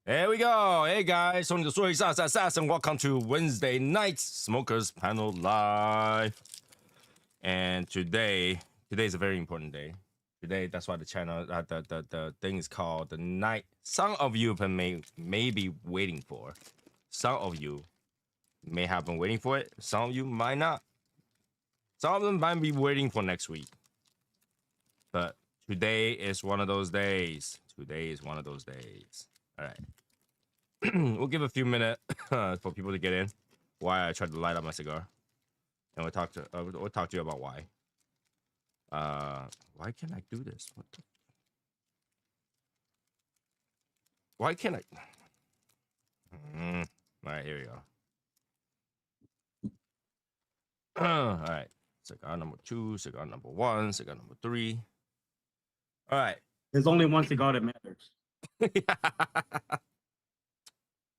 There we go. Hey guys, Tony the Soy Assassin. Welcome to Wednesday night Smokers Panel Live. And today's a very important day. Today, that's why the channel, the thing is called the night. Some of you may be waiting for. Some of you may have been waiting for it. Some of you might not. Some of them might be waiting for next week. But today is one of those days. Today is one of those days. All right. We'll give a few minutes for people to get in while I try to light up my cigar, and we'll talk to you about why. Why can't I do this? What the... Why can't I? All right, here we go. All right, cigar number 2, cigar number 1, cigar number 3. All right. There's only one cigar that matters.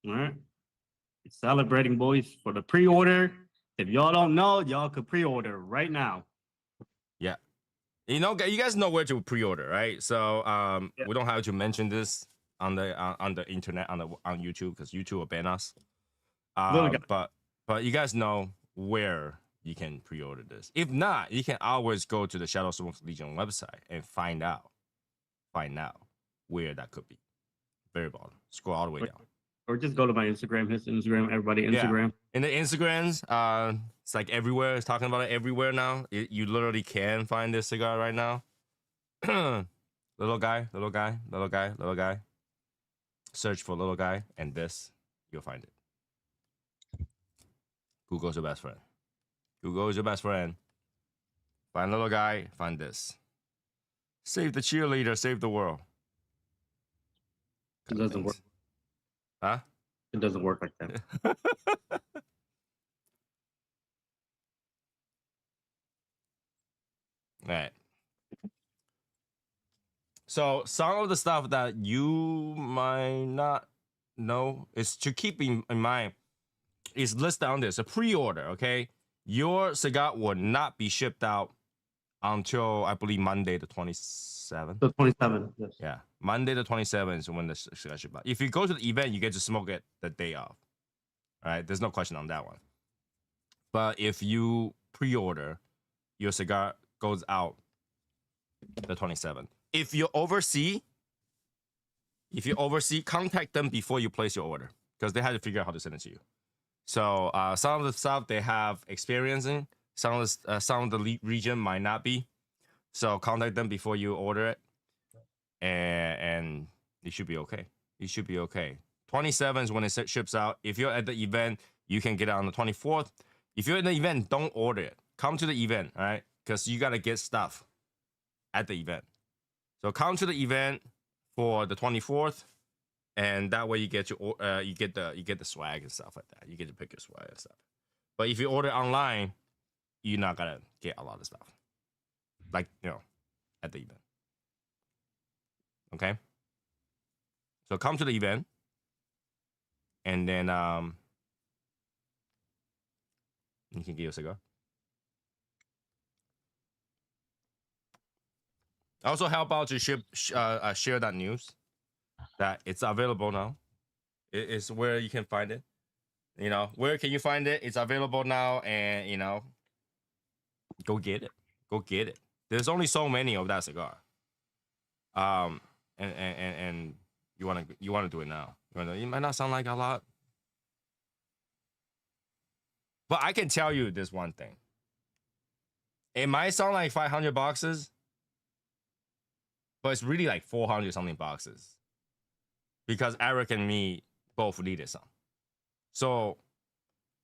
All right. Celebrating, boys, for the pre-order. If y'all don't know, y'all could pre-order right now. Yeah. You know, you guys know where to pre-order, right? So Yeah. we don't have to mention this on the internet, on YouTube, because YouTube will ban us. But you guys know where you can pre-order this. If not, you can always go to the Shadow Smoke Legion website and find out where that could be. Very bottom. Scroll all the way down. Or just go to my Instagram, his Instagram, everybody Instagram. Yeah. In the Instagrams, it's like everywhere. It's talking about it everywhere now. You literally can find this cigar right now. Little guy. Search for little guy, and this, you'll find it. Google's your best friend. Google is your best friend. Find little guy, find this. Save the cheerleader, save the world. It doesn't work. Huh? It doesn't work like that. All right. So some of the stuff that you might not know is to keep in mind is listed on this. A pre-order, okay? Your cigar will not be shipped out until, I believe, Monday the 27th. The 27th, yes. Yeah, Monday the 27th is when the cigar ship out. If you go to the event, you get to smoke it the day of. All right, there's no question on that one. But if you pre-order, your cigar goes out the 27th. If you oversee, contact them before you place your order, because they have to figure out how to send it to you. So some of the stuff they have experience in, some of the region might not be. So contact them before you order it, and it should be okay. It should be okay. 27th is when it ships out. If you're at the event, you can get it on the 24th. If you're in the event, don't order it. Come to the event, all right? Because you gotta get stuff at the event. So come to the event for the 24th, and that way you get your you get the swag and stuff like that. You get to pick your swag and stuff. But if you order online, you're not gonna get a lot of stuff, like, you know, at the event. Okay. So come to the event, and then you can get your cigar. Also help out to share that news that it's available now. It's where you can find it. You know, where can you find it? It's available now, and you know, go get it. Go get it. There's only so many of that cigar. And you want to do it now. It might not sound like a lot, but I can tell you this one thing. It might sound like 500 boxes, but it's really like 400 something boxes, because Eric and me both needed some. So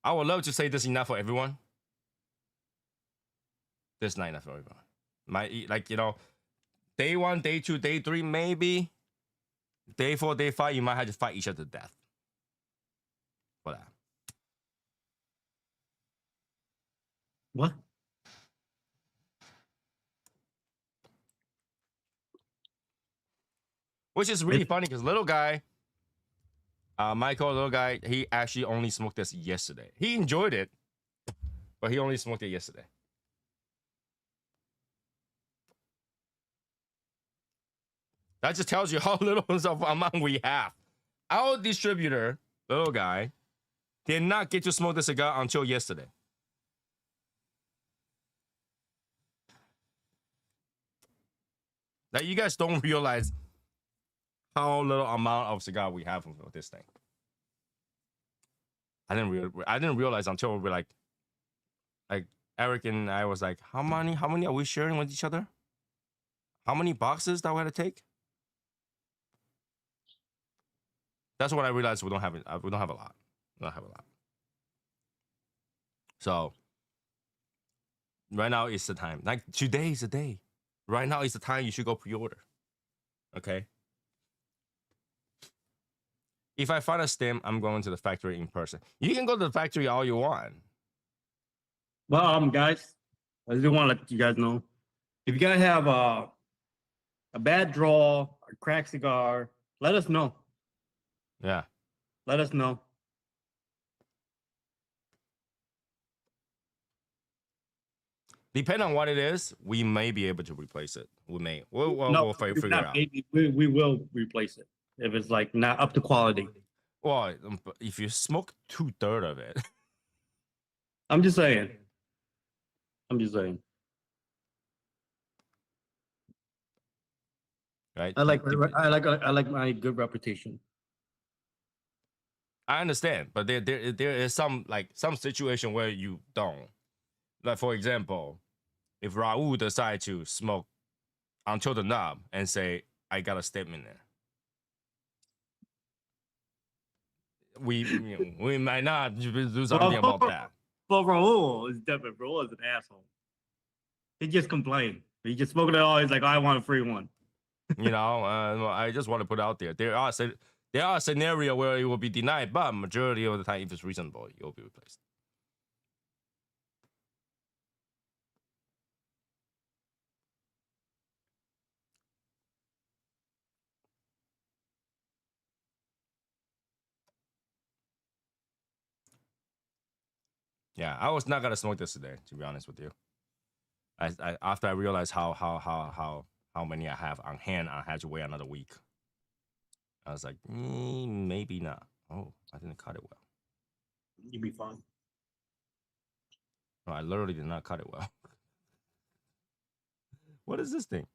I would love to say this is enough for everyone. This is not enough for everyone. Like, you know, day 1, day 2, day 3, maybe. Day 4, day 5, you might have to fight each other to death for that. What? Which is really funny, because little guy, Michael, little guy, he actually only smoked this yesterday. He enjoyed it, but he only smoked it yesterday. That just tells you how little of amount we have. Our distributor, little guy, did not get to smoke the cigar until yesterday. Like, you guys don't realize how little amount of cigar we have with this thing. I didn't realize until we're like Eric and I was like, how many are we sharing with each other? How many boxes that we had to take? That's when I realized we don't have a lot. We don't have a lot. So right now is the time. Like, today is the day. Right now is the time you should go pre-order. Okay. If I find a stem, I'm going to the factory in person. You can go to the factory all you want. Well, guys, I just want to let you guys know, if you guys have a bad draw, a cracked cigar, let us know. Yeah. Let us know. Depending on what it is, we may be able to replace it. We may. We'll figure it out. Maybe, we will replace it if it's like not up to quality. Well, if you smoke 2/3 of it, I'm just saying. right? I like my good reputation. I understand, but there is some situation where you don't. Like, for example, if Raul decide to smoke until the knob and say, I got a statement there, we might not do something about that. Well, Raul is different. Raul is an asshole. He just complained. He just smoking it all. He's like, I want a free one. I just want to put out there. There are scenarios where it will be denied, but majority of the time, if it's reasonable, it will be replaced. Yeah, I was not gonna smoke this today, to be honest with you. I after I realized how many I have on hand, I had to wait another week. I was like, maybe not. Oh, I didn't cut it well. You'll be fine. No, I literally did not cut it well. What is this thing?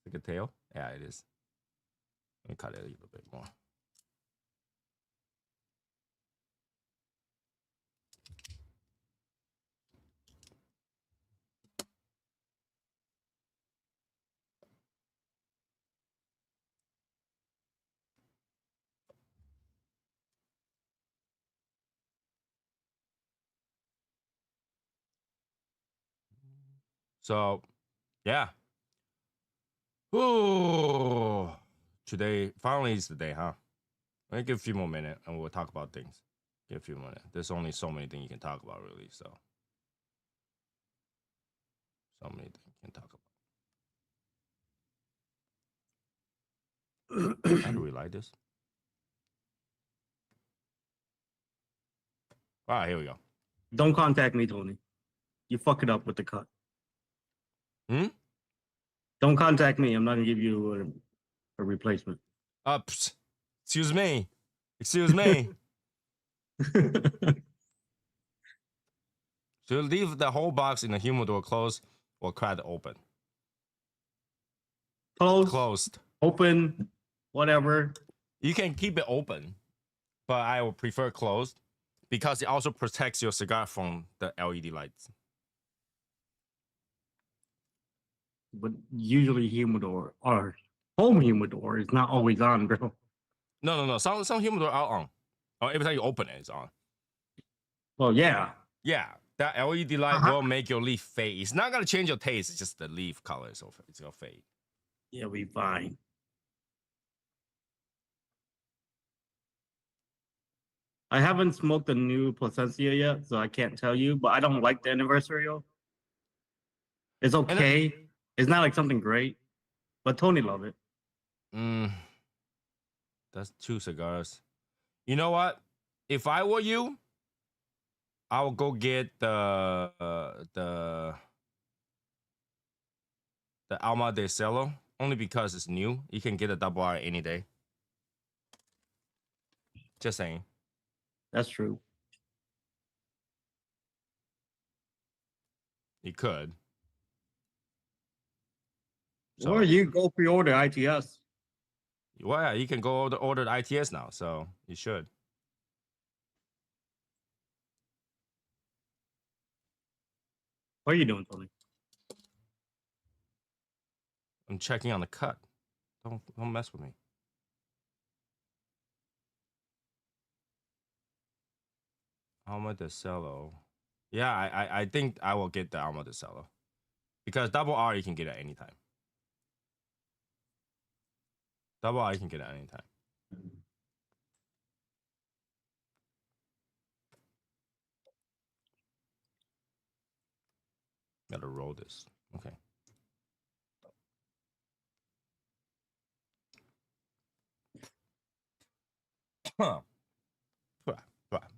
Like a tail? Yeah, it is. Let me cut it a little bit more. So, yeah. Ooh. Today, finally is the day, huh? Let me give a few more minutes and we'll talk about things. Give a few more minutes. There's only so many things you can talk about, really. So many things you can talk about. How do we like this? All right, here we go. Don't contact me, Tony. You fuck it up with the cut. Don't contact me. I'm not gonna give you a replacement. Excuse me. Excuse me. So leave the whole box in the humidor closed or cracked open? Closed. Open. Whatever. You can keep it open, but I would prefer closed because it also protects your cigar from the LED lights. But usually humidor or home humidor is not always on, bro. No. Some humidor are on. Or every time you open it, it's on. Well, yeah. Yeah, that LED light will make your leaf fade. It's not gonna change your taste. It's just the leaf color. So it's gonna fade. Yeah, we fine. I haven't smoked the new Placencia yet, so I can't tell you. But I don't like the Anniversario. It's okay. It's not like something great, but Tony love it. That's 2 cigars. You know what? If I were you, I would go get the Alma de Cielo only because it's new. You can get a double R any day. Just saying. That's true. You could. Or you go pre-order ITS. Well, yeah, you can go order the ITS now, so you should. What are you doing, Tony? I'm checking on the cut. Don't mess with me. Alma de Cello. Yeah, I think I will get the Alma de Cello. Because double R you can get at any time. Double R you can get at any time. Gotta roll this. Okay.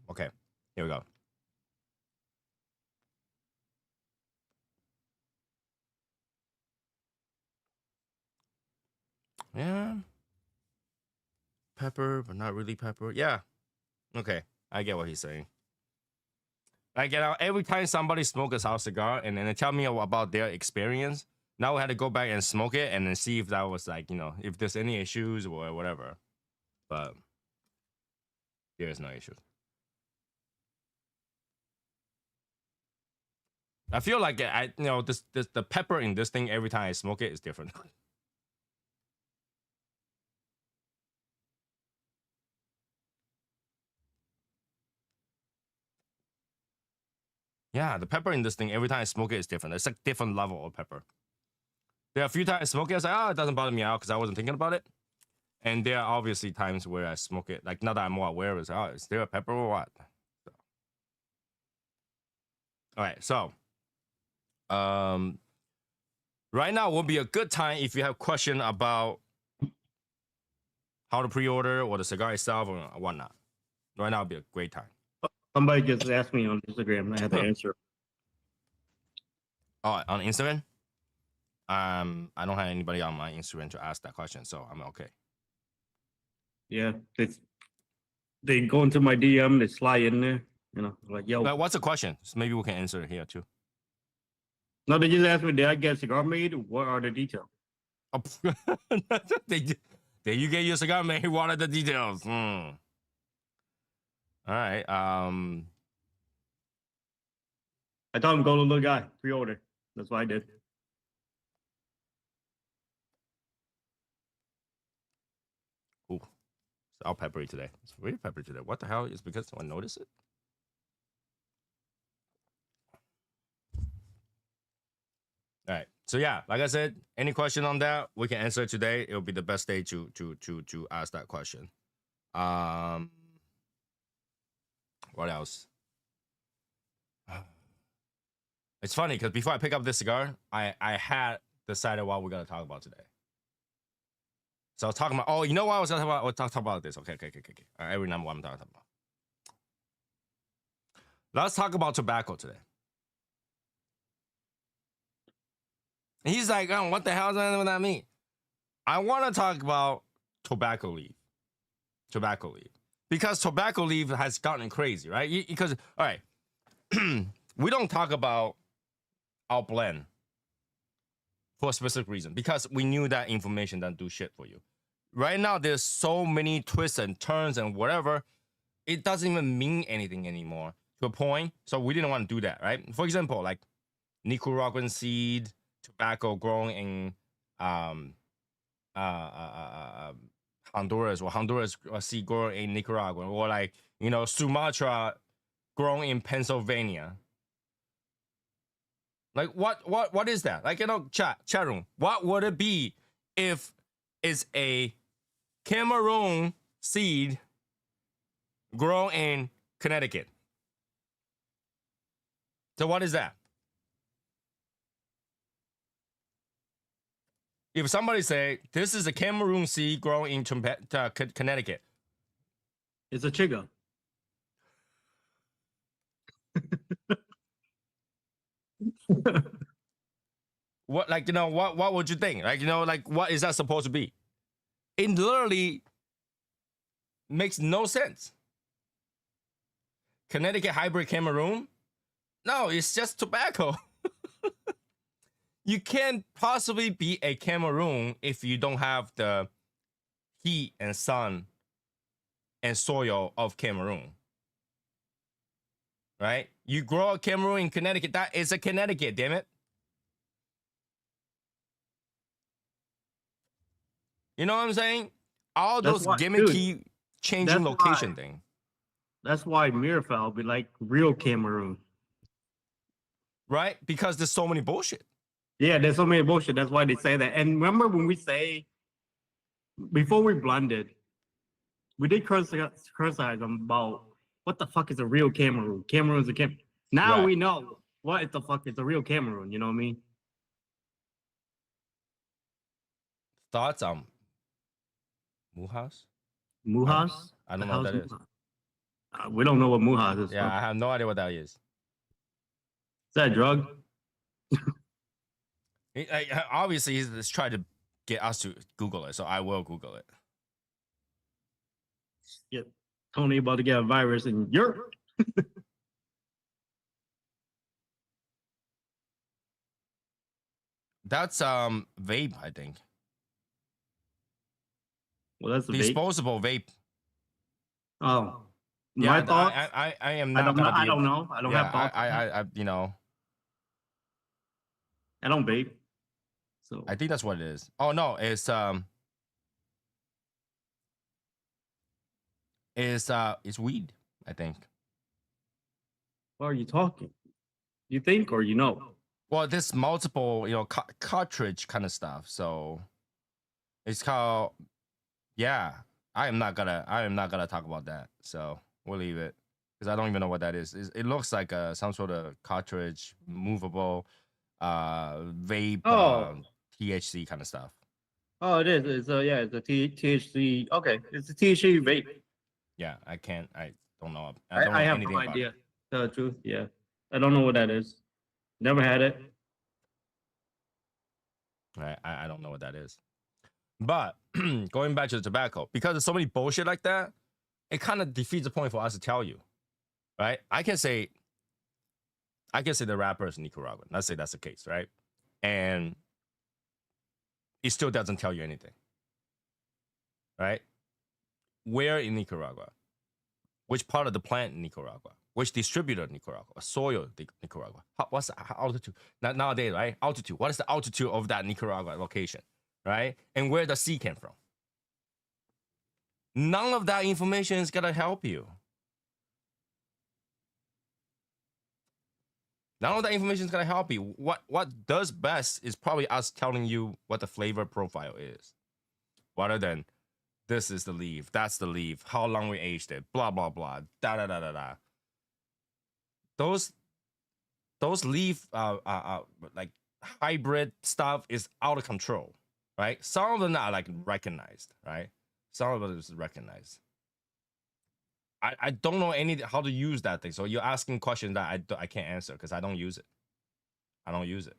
Okay, here we go. Yeah. Pepper, but not really pepper. Yeah. Okay, I get what he's saying. Like, you know, every time somebody smokes a house cigar and then they tell me about their experience, now we had to go back and smoke it and then see if that was like, you know, if there's any issues or whatever. But there's no issues. I feel like the pepper in this thing every time I smoke it is different. Yeah, the pepper in this thing every time I smoke it is different. It's like different level of pepper. There are a few times I smoke it, I was like, oh, it doesn't bother me out because I wasn't thinking about it. And there are obviously times where I smoke it, like now that I'm more aware, it's oh, is there a pepper or what? So. All right, so right now would be a good time if you have question about how to pre-order or the cigar itself or whatnot. Right now would be a great time. Somebody just asked me on Instagram and I had to answer. Oh, on Instagram? I don't have anybody on my Instagram to ask that question, so I'm okay. Yeah, they go into my DM, they slide in there, you know, like, yo. But what's the question? So maybe we can answer it here too. No, they just asked me, did I get a cigar made? What are the details? Oh, did you get your cigar made? What are the details? All right. I told him go to the little guy, pre-order. That's what I did. Ooh, it's all peppery today. It's really peppery today. What the hell? Is because someone noticed it? All right. So yeah, like I said, any question on that, we can answer today. It'll be the best day to ask that question. What else? It's funny because before I pick up this cigar, I had decided what we're gonna talk about today. So I was talking about, oh, you know what I was gonna talk about? We'll talk about this. Okay. All right, I remember what I'm talking about. Let's talk about tobacco today. He's like, oh, what the hell does that mean? I want to talk about tobacco leaf. Tobacco leaf. Because tobacco leaf has gotten crazy, right? Because, all right, we don't talk about our blend for a specific reason. Because we knew that information doesn't do shit for you. Right now, there's so many twists and turns and whatever. It doesn't even mean anything anymore to a point. So we didn't want to do that, right? For example, like Nicaraguan seed, tobacco grown in Honduras, or Honduras seed grown in Nicaragua, or like, you know, Sumatra grown in Pennsylvania. Like what is that? Like, you know, chat room, what would it be if it's a Cameroon seed grown in Connecticut? So what is that? If somebody say this is a Cameroon seed grown in Connecticut, it's a chiga. What, like, you know, what would you think? Like, you know, like, what is that supposed to be? It literally makes no sense. Connecticut hybrid Cameroon? No, it's just tobacco. You can't possibly be a Cameroon if you don't have the heat and sun and soil of Cameroon. Right? You grow a Cameroon in Connecticut, that is a Connecticut, damn it. You know what I'm saying? All those gimmicky changing location thing. That's why Mirafel be like real Cameroon. Right? Because there's so many bullshit. Yeah, there's so many bullshit. That's why they say that. And remember when we say, before we blended, we did criticize them about what the fuck is a real Cameroon? Cameroon's a Cameroon. Now we know what the fuck is a real Cameroon. You know what I mean? Thoughts on Mujas? Mujas? I don't know what that is. We don't know what Mujas is. Yeah, I have no idea what that is. Is that a drug? Obviously, he's trying to get us to Google it, so I will Google it. Yeah, Tony about to get a virus in Europe. That's vape, I think. Well, that's a disposable vape. Oh, yeah. My thoughts. I am not. I don't know. I don't have thoughts. I you know. I don't vape. So I think that's what it is. Oh no, it's weed, I think. What are you talking? You think or you know? Well, there's multiple, cartridge kind of stuff. So it's called. Yeah, I am not gonna talk about that. So we'll leave it because I don't even know what that is. It looks like some sort of cartridge, movable, vape, THC kind of stuff. Oh, it is. It's it's a THC. Okay, it's a THC vape. Yeah, I don't know. I have no idea. Tell the truth, yeah, I don't know what that is. Never had it. I don't know what that is. But going back to the tobacco, because there's so many bullshit like that, it kind of defeats the point for us to tell you, right? I can say the rapper is Nicaraguan. Let's say that's the case, right? And it still doesn't tell you anything, right? Where in Nicaragua? Which part of the plant in Nicaragua? Which distributor in Nicaragua? Soil Nicaragua? What's the altitude? Nowadays, right? Altitude. What is the altitude of that Nicaragua location, right? And where the sea came from? None of that information is gonna help you. None of that information is gonna help you. What does best is probably us telling you what the flavor profile is, rather than this is the leaf, that's the leaf, how long we aged it, blah blah blah, da da da da da. Those leaf like hybrid stuff is out of control, right? Some of them are like recognized, right? Some of them is recognized. I don't know how to use that thing. So you're asking questions that I can't answer because I don't use it. I don't use it.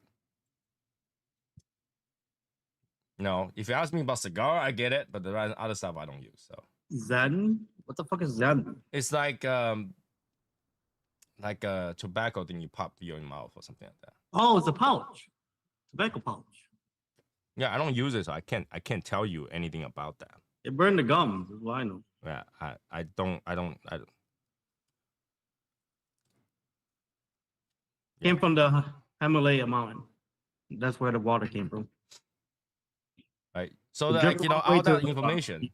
If you ask me about cigar, I get it, but the other stuff I don't use. So Zen? What the fuck is Zen? It's like a tobacco thing you pop in your mouth or something like that. Oh, it's a pouch, tobacco pouch. Yeah, I don't use it, so I can't tell you anything about that. It burned the gums. Is what I know. Yeah, I don't. Came from the Himalaya mountain. That's where the water came from. Right. So that all that information,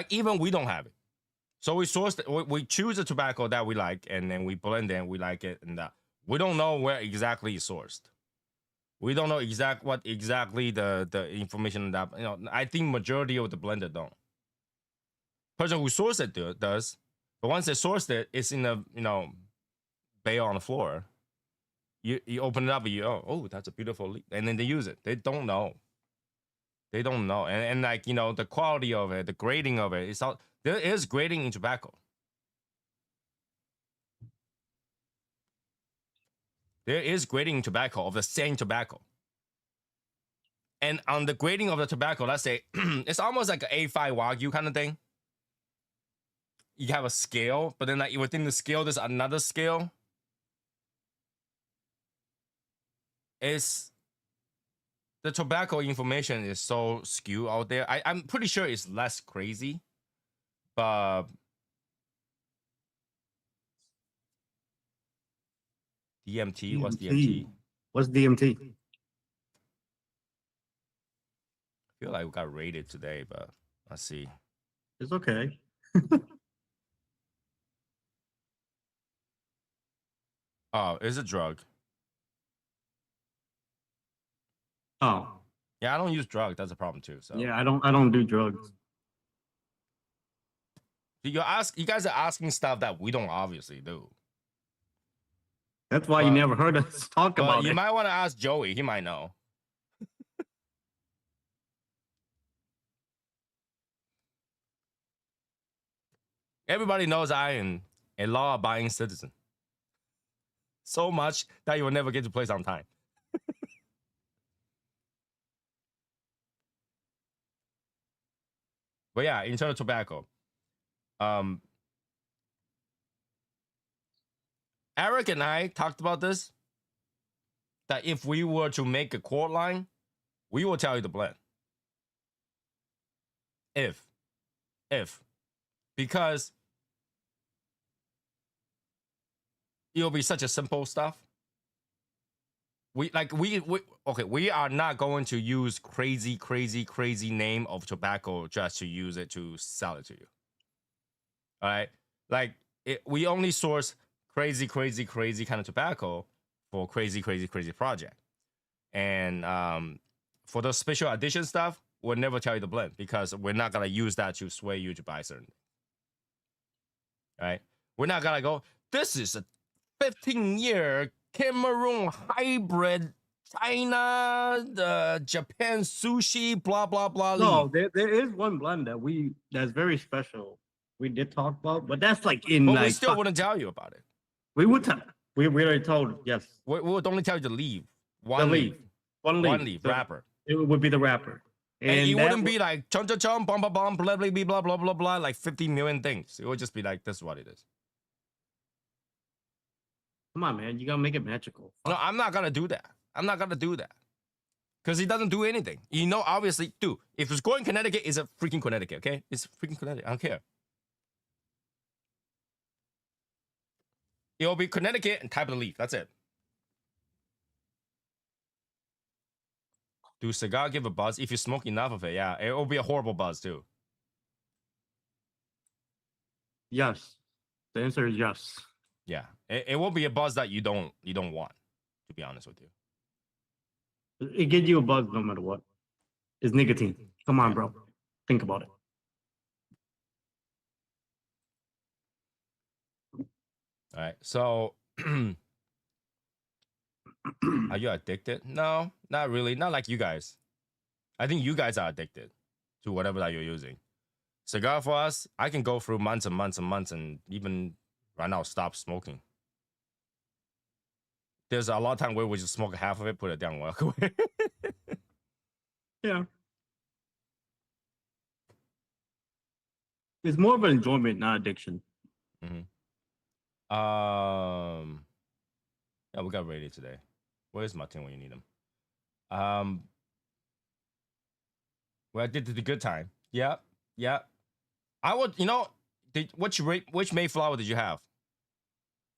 even we don't have it. So we source we choose a tobacco that we like, and then we blend it and we like it, and we don't know where exactly it's sourced. We don't know what exactly the information that I think majority of the blender don't. Person who sourced it does, but once they sourced it, it's in the bale on the floor. You open it up, and that's a beautiful leaf, and then they use it. They don't know. They don't know, and the quality of it, the grading of it, there is grading in tobacco. There is grading in tobacco of the same tobacco. And on the grading of the tobacco, let's say it's almost like an A5 Wagyu kind of thing. you have a scale, but then like within the scale, there's another scale. It's the tobacco information is so skewed out there. I'm pretty sure it's less crazy, but DMT, what's DMT? What's DMT? I feel like we got raided today, but let's see. It's okay. Oh, it's a drug. Oh, Yeah, I don't use drugs. That's a problem too. So yeah, I don't do drugs. you guys are asking stuff that we don't obviously do. That's why you never heard us talk But about you it. might want to ask Joey. He might know. Everybody knows I am a law-abiding citizen. So much that you will never get to place on time. But yeah, in terms of tobacco, Eric and I talked about this. That if we were to make a quote line, we will tell you the blend. If, because it'll be such a simple stuff. We are not going to use crazy name of tobacco just to use it to sell it to you. All right, we only source crazy kind of tobacco for crazy project, and for the special edition stuff, we'll never tell you the blend because we're not gonna use that to sway you to buy certain. All right, we're not gonna go. This is a 15-year Cameroon hybrid, China, Japan sushi, blah blah blah. No, there is one blend that's very special. We did talk about, but that's like in but like. We still wouldn't tell you about it. We would tell. We already told. Yes. We would only tell you to leave. One leaf. One leaf. So wrapper. It would be the wrapper. And it wouldn't be like chum chum chum, bum bum bum, blah blah blah blah blah blah, like 50 million things. It would just be like, this is what it is. Come on, man. You gotta make it magical. No, I'm not gonna do that. Because he doesn't do anything. You know, obviously, dude, if it's going Connecticut, it's a freaking Connecticut, okay? It's freaking Connecticut. I don't care. It'll be Connecticut and type of the leaf. That's it. Do cigar give a buzz? If you smoke enough of it, yeah. It will be a horrible buzz, too. Yes. The answer is yes. Yeah. It will be a buzz that you don't want, to be honest with you. It gives you a buzz no matter what. It's nicotine. Come on, bro. Think about it. All right. So, are you addicted? No, not really. Not like you guys. I think you guys are addicted to whatever that you're using. Cigar for us, I can go through months and months and months and even right now stop smoking. There's a lot of time where we just smoke half of it, put it down, walk away. Yeah. It's more of an enjoyment, not addiction. Mm-hmm. Yeah, we got raided today. Where's Martin when you need him? Well, I did the good time. Yeah. I would, which Mayflower did you have?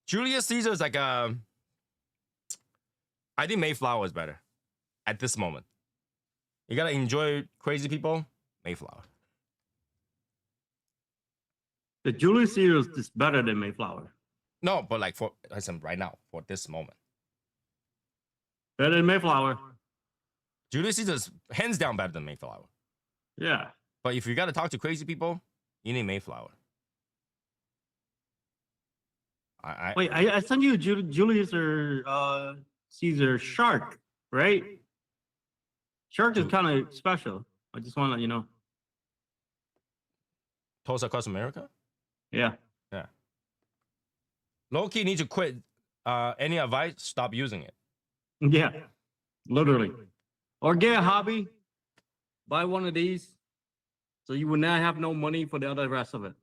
Julius Caesar is like I think Mayflower is better at this moment. You gotta enjoy crazy people. Mayflower. The Julius Caesar is better than Mayflower. No, but like for right now, for this moment. Better than Mayflower. Julius Caesar is hands down better than Mayflower. Yeah. But if you gotta talk to crazy people, you need Mayflower. Wait, I sent you Julius or Caesar Shark, right? Shark is kind of special. I just want to let you know. Toast across America? Yeah. Low-key need to quit. Any advice? Stop using it. Yeah. Literally. Or get a hobby. Buy one of these. So you will not have no money for the other rest of it.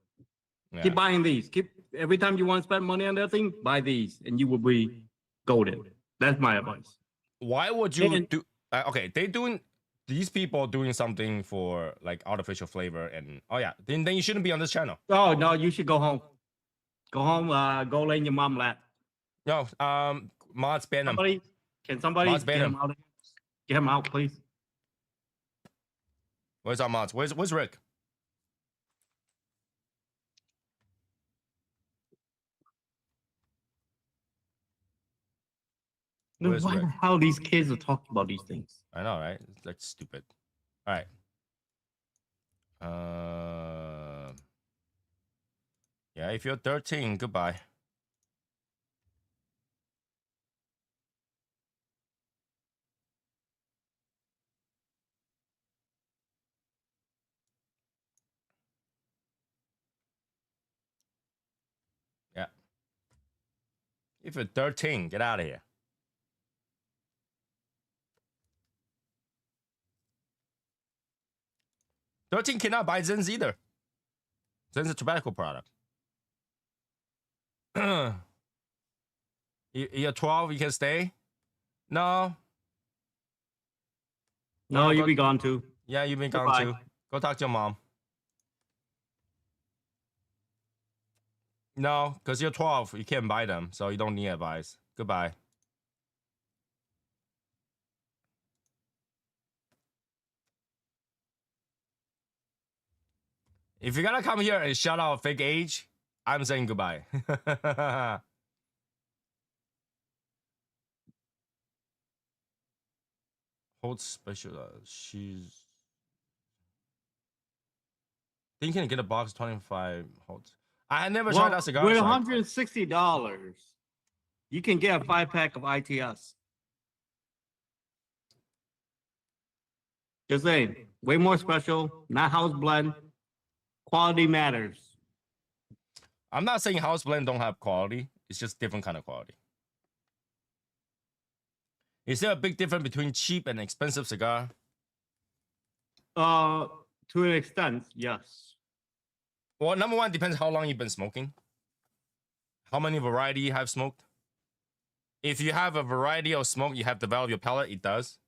Yeah. Keep buying these. Keep every time you want to spend money on that thing, buy these, and you will be golden. That's my advice. Why would you And- do? Okay, these people doing something for like artificial flavor, and oh yeah, then you shouldn't be on this channel. Oh no, you should go home. Go home. Go lay in your mom lap. No, mods ban them. Can somebody Mods ban get him him. out? Of here? Get him out, please. Where's our mods? Where's Rick? Where's Why Rick? the hell these kids are talking about these things? I know, right? It's like stupid. All right. Yeah, if you're 13, goodbye. Yeah. If you're 13, get out of here. "13 cannot buy Zens either. Zen's a tobacco product. You're 12, you can stay? No. No, go- you'll be gone too. Yeah, you've been gone Goodbye. too. Go talk to your mom. No, because you're 12, you can't buy them, so you don't need advice. Goodbye. If you're gonna come here and shout out fake age, I'm saying goodbye. Hold special. She's thinking to get a box 25 holds. I had never tried that cigar. With so $160, you can get a 5-pack of ITS. Just saying, way more special, not house blend. Quality matters. I'm not saying house blend don't have quality. It's just different kind of quality. Is there a big difference between cheap and expensive cigar? To an extent, yes. Well, number one, depends how long you've been smoking. How many variety you have smoked. If you have a variety of smoke, you have developed your palate, it does.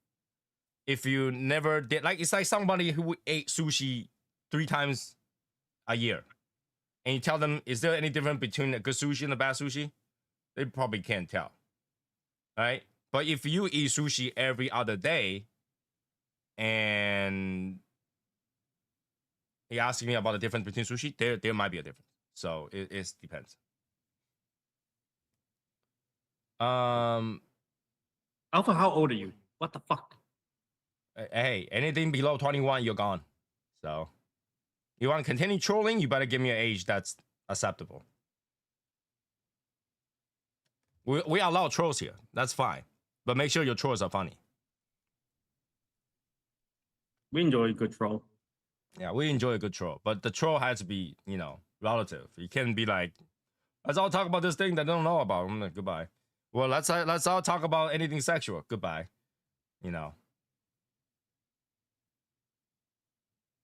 If you never did, like, it's like somebody who ate sushi 3 times a year. And you tell them, is there any difference between a good sushi and a bad sushi? They probably can't tell. Right? But if you eat sushi every other day and you're asking me about the difference between sushi, there might be a difference. So it depends. Alpha, how old are you? What the fuck? Hey, anything below 21, you're gone. So you want to continue trolling, you better give me an age that's acceptable. We allow trolls here. That's fine. But make sure your trolls are funny. We enjoy a good troll. Yeah, we enjoy a good troll. But the troll has to be, relative. You can't be like, let's all talk about this thing that I don't know about. I'm like, goodbye. Well, let's all talk about anything sexual. Goodbye.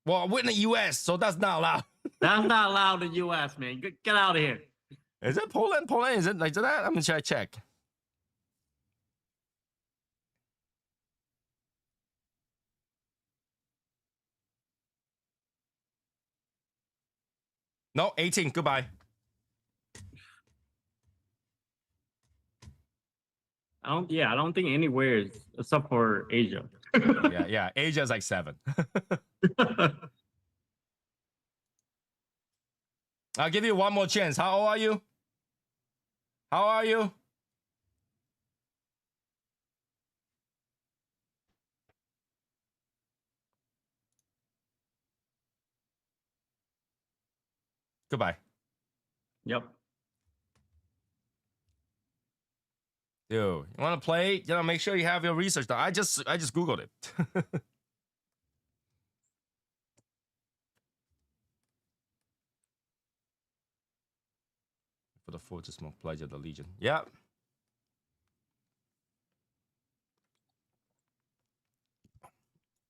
Well, we're in the US, so that's not allowed. That's not allowed in the US, man. Get out of here. Is it Poland? Poland? Is it like that? I'm gonna check. No, 18. Goodbye. I don't think anywhere is except for Asia. yeah. Asia's like 7. I'll give you one more chance. How old are you? How are you? Goodbye. Yep. Dude, you want to play? Make sure you have your research done. I just Googled it. For the 4 to smoke pledge of the Legion. Yeah.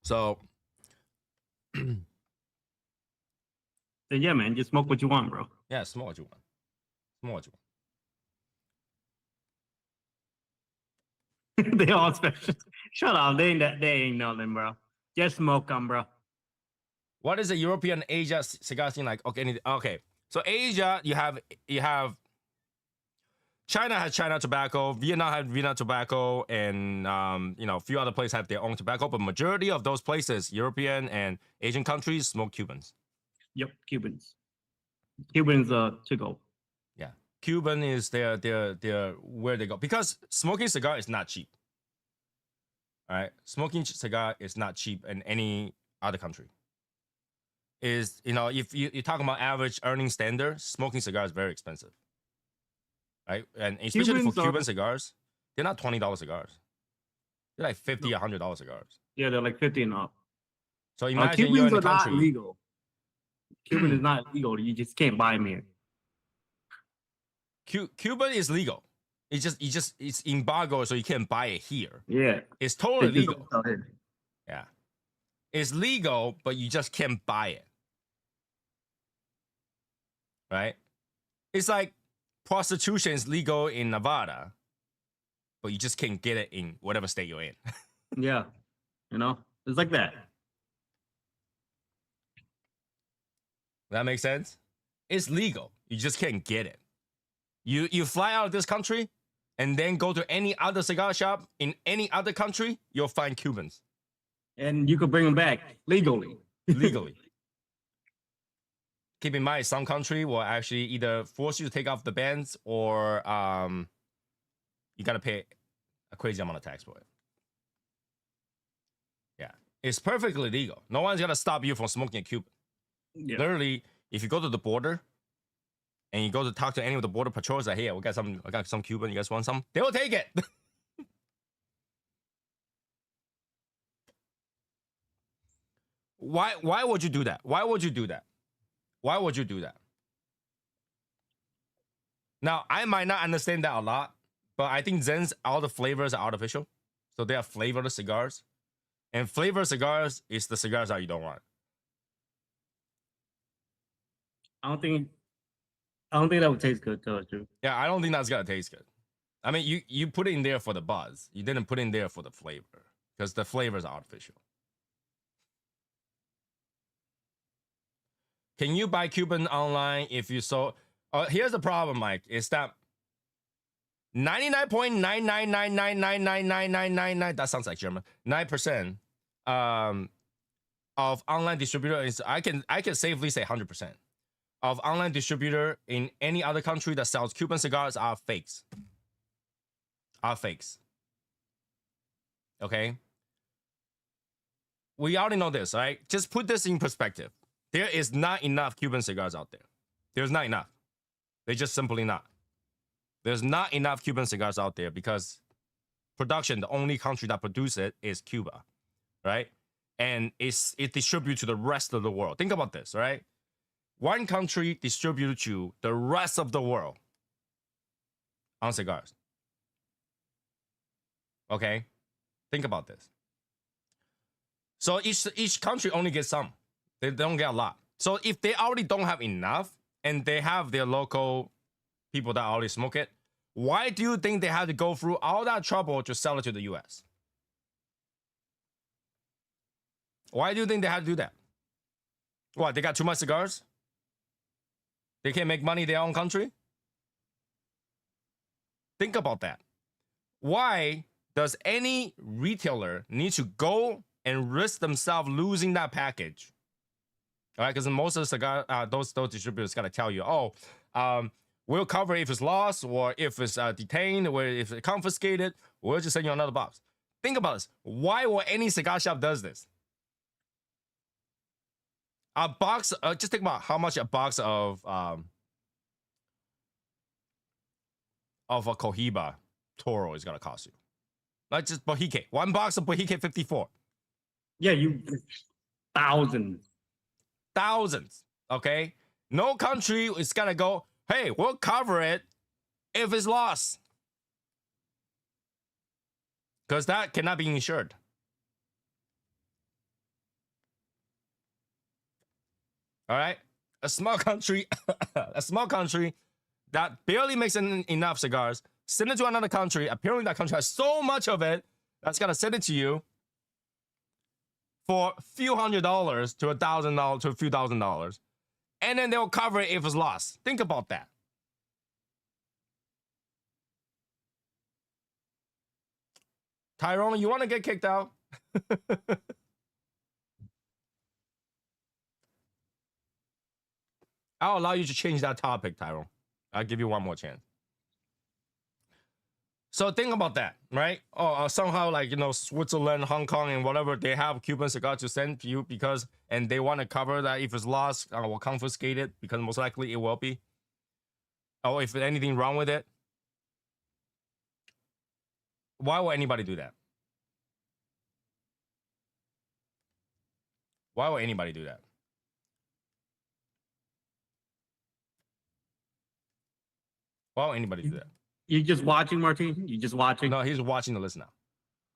So Yeah, man, just smoke what you want, bro. Yeah, smoke what you want. Smoke what you want. They all special. Shut up. They ain't nothing, bro. Just smoke them, bro. What is the European Asia cigar scene like? Okay. So Asia, you have China has China tobacco, Vietnam has Vietnam tobacco, and a few other places have their own tobacco. But majority of those places, European and Asian countries, smoke Cubans. Yep, Cubans. Cubans to go. Yeah, Cuban is their where they go because smoking cigar is not cheap. All right, smoking cigar is not cheap in any other country. If you're talking about average earning standard, smoking cigar is very expensive, right? And especially for Cuban cigars, they're not $20 cigars. They're like $50, $100 cigars. Yeah, they're like 50 and up. So imagine you're in a country. Not legal. Cuban is not legal. You just can't buy them here. Cuban is legal. It's embargo, so you can't buy it here. Yeah, it's totally legal. Yeah, it's legal, but you just can't buy it. Right? It's like prostitution is legal in Nevada, but you just can't get it in whatever state you're in. Yeah, it's like that. That makes sense? It's legal. You just can't get it. You fly out of this country and then go to any other cigar shop in any other country, you'll find Cubans. And you could bring them back legally. Legally. Keep in mind, some country will actually either force you to take off the bands or you got to pay a crazy amount of tax for it. Yeah. It's perfectly legal. No one's going to stop you from smoking a Cuban. Yeah. Literally, if you go to the border and you go to talk to any of the border patrols, like, hey, I got some Cuban, you guys want some? They will take it. Why would you do that? Why would you do that? Why would you do that? Now, I might not understand that a lot, but I think Zen's, all the flavors are artificial. So they are flavored cigars. And flavored cigars is the cigars that you don't want. I don't think that would taste good, too. Yeah, I don't think that's gonna taste good. I mean, you put it in there for the buzz. You didn't put it in there for the flavor because the flavors are artificial. Can you buy Cuban online if you so? Here's the problem, Mike. Is that 99.999999999, that sounds like German, 9% of online distributor is, I can safely say 100% of online distributor in any other country that sells Cuban cigars are fakes. Okay? We already know this, right? Just put this in perspective. There is not enough Cuban cigars out there. There's not enough. They're just simply not. There's not enough Cuban cigars out there because production, the only country that produces it is Cuba, right? And it distributes to the rest of the world. Think about this, right? One country distributes to the rest of the world on cigars. Okay? Think about this. So each country only gets some. They don't get a lot. So if they already don't have enough and they have their local people that already smoke it, why do you think they have to go through all that trouble to sell it to the US? Why do you think they have to do that? What, they got too much cigars? They can't make money in their own country? Think about that. Why does any retailer need to go and risk themselves losing that package? All right, because most of the cigar, those distributors gotta tell you, we'll cover if it's lost or if it's detained or if it's confiscated. We'll just send you another box. Think about this. Why will any cigar shop does this? A box. Just think about how much a box of a Cohiba Toro is gonna cost you. Not just Bohique. One box of Bohique 54. Yeah, thousands. Okay, no country is gonna go, hey, we'll cover it if it's lost, because that cannot be insured. All right, a small country, a small country that barely makes enough cigars, send it to another country. Apparently, that country has so much of it that's gonna send it to you for a few $100s to $1,000 to a few $1,000s, and then they'll cover it if it's lost. Think about that. Tyrone, you want to get kicked out? I'll allow you to change that topic, Tyrone. I'll give you one more chance. So think about that, right? Oh, somehow like, you know, Switzerland, Hong Kong, and whatever, they have Cuban cigar to send to you because, and they want to cover that if it's lost or confiscated, because most likely it will be. Or if there's anything wrong with it. Why would anybody do that? Why would anybody do that? Why would anybody do that? You just watching, Martin? You just watching? No, he's watching the list now.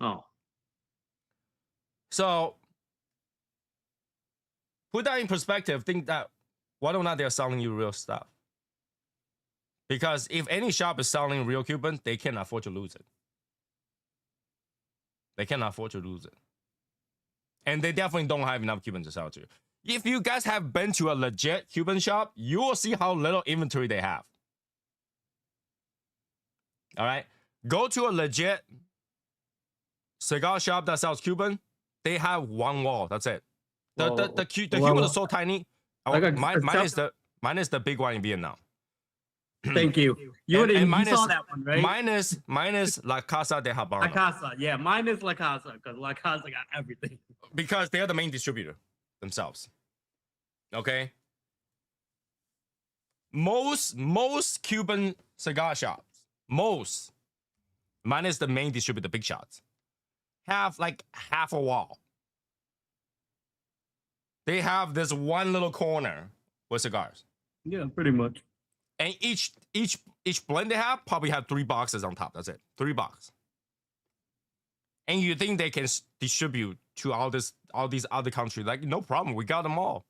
Oh. So put that in perspective. Think that whether or not they're selling you real stuff. Because if any shop is selling real Cuban, they can't afford to lose it. They cannot afford to lose it. And they definitely don't have enough Cuban to sell to you. If you guys have been to a legit Cuban shop, you will see how little inventory they have. All right? Go to a legit cigar shop that sells Cuban. They have one wall. That's it. The Cuban is so tiny. Mine is the big one in Vietnam. Thank you. You saw that one, right? Minus La Casa de Habano. La Casa, yeah. Mine is La Casa because La Casa got everything. Because they're the main distributor themselves. Okay? Most Cuban cigar shops, minus the main distributor, big shots, have like half a wall. They have this one little corner with cigars. Yeah, pretty much. And each blend they have probably have 3 boxes on top. That's it. 3 boxes. And you think they can distribute to all these other countries? Like, no problem. We got them all.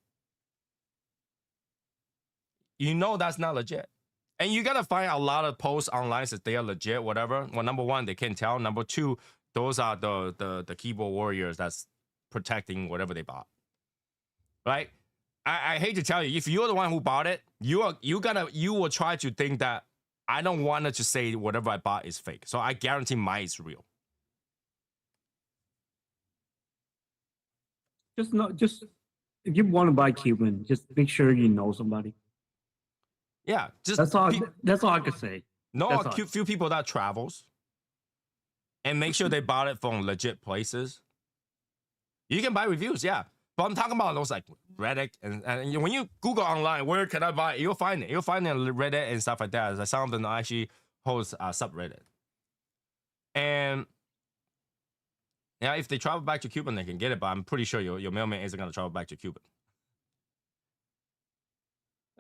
You know that's not legit. And you gotta find a lot of posts online that they are legit, whatever. Well, number one, they can't tell. Number two, those are the keyboard warriors that's protecting whatever they bought. Right? I hate to tell you, if you're the one who bought it, you will try to think that I don't want to say whatever I bought is fake. So I guarantee mine is real. Just if you want to buy Cuban, just make sure you know somebody. Yeah, just that's all I can say. Know a few people that travels and make sure they bought it from legit places. You can buy reviews, yeah. But I'm talking about those like Reddit and when you Google online, where can I buy it? You'll find it. You'll find it on Reddit and stuff like that. Some of them actually host subreddit. And yeah, if they travel back to Cuba, they can get it. But I'm pretty sure your mailman isn't gonna travel back to Cuba.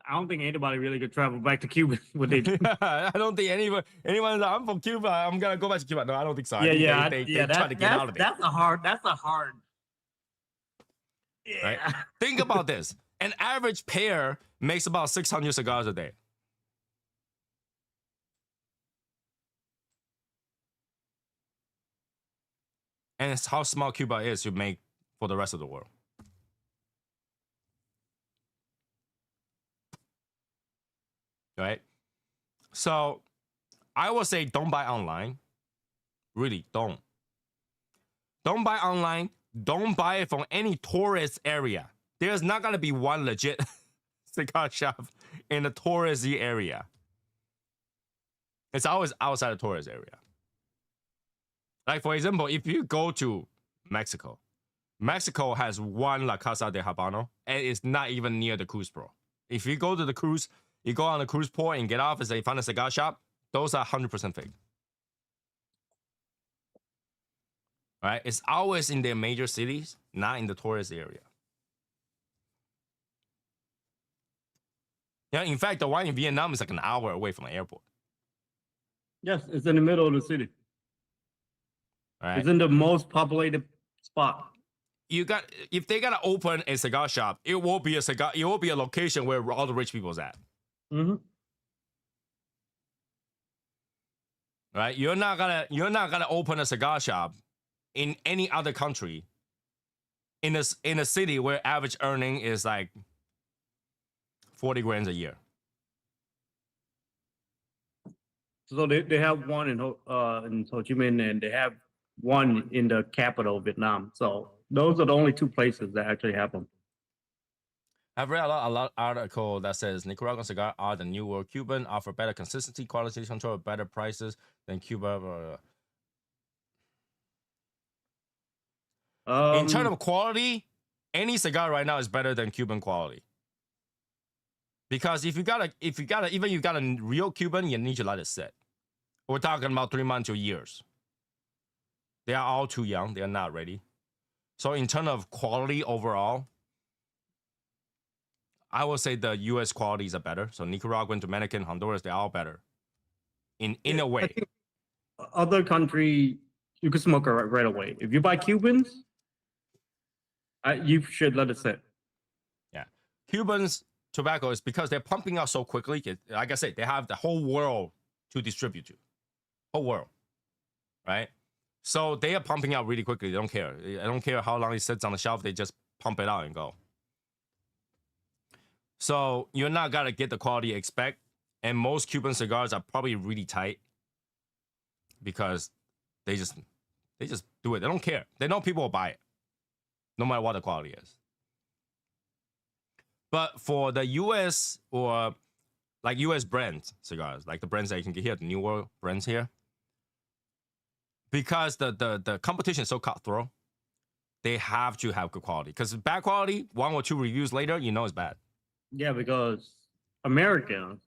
I don't think anybody really could travel back to Cuba. What they do. I don't think anyone. I'm from Cuba. I'm gonna go back to Cuba. No, I don't think so. Yeah, they try to get out of it. That's a hard. Yeah. Right? Think about this. An average pair makes about 600 cigars a day. And it's how small Cuba is to make for the rest of the world. Right? So I would say don't buy online. Really, don't. Don't buy online. Don't buy it from any tourist area. There's not going to be one legit cigar shop in a touristy area. It's always outside the tourist area. Like, for example, if you go to Mexico, Mexico has one La Casa de Habano, and it's not even near the cruise port. If you go to the cruise, you go on the cruise port and get off and say, find a cigar shop, those are 100% fake. Right? It's always in their major cities, not in the tourist area. Yeah, in fact, the one in Vietnam is like an hour away from the airport. Yes, it's in the middle of the city. Right. It's in the most populated spot. if they gotta open a cigar shop, it will be a location where all the rich people's at. Mm-hmm. Right? You're not gonna open a cigar shop in any other country in a city where average earning is like 40 grand a year. So they have one in Ho Chi Minh, and they have one in the capital, Vietnam. So those are the only two places that actually have them. I've read a lot article that says Nicaraguan cigar are the new world Cuban, offer better consistency, quality control, better prices than Cuba. In terms of quality, any cigar right now is better than Cuban quality. Because if you got a real Cuban, you need to let it sit. We're talking about 3 months to years. They are all too young. They are not ready. So in terms of quality overall, I will say the U.S. qualities are better. So Nicaraguan, Dominican, Honduras, they're all better. In a way. Other country, you can smoke it right away. If you buy Cubans, you should let it sit. Yeah. Cubans tobacco is because they're pumping out so quickly. Like I said, they have the whole world to distribute to. Whole world. Right? So they are pumping out really quickly. They don't care. I don't care how long it sits on the shelf. They just pump it out and go. So you're not gonna get the quality you expect. And most Cuban cigars are probably really tight because they just do it. They don't care. They know people will buy it, no matter what the quality is. But for the US or like US brand cigars, like the brands that you can get here, the New World brands here, because the competition is so cutthroat, they have to have good quality. Because bad quality, 1 or 2 reviews later, you know it's bad. Yeah, because Americans,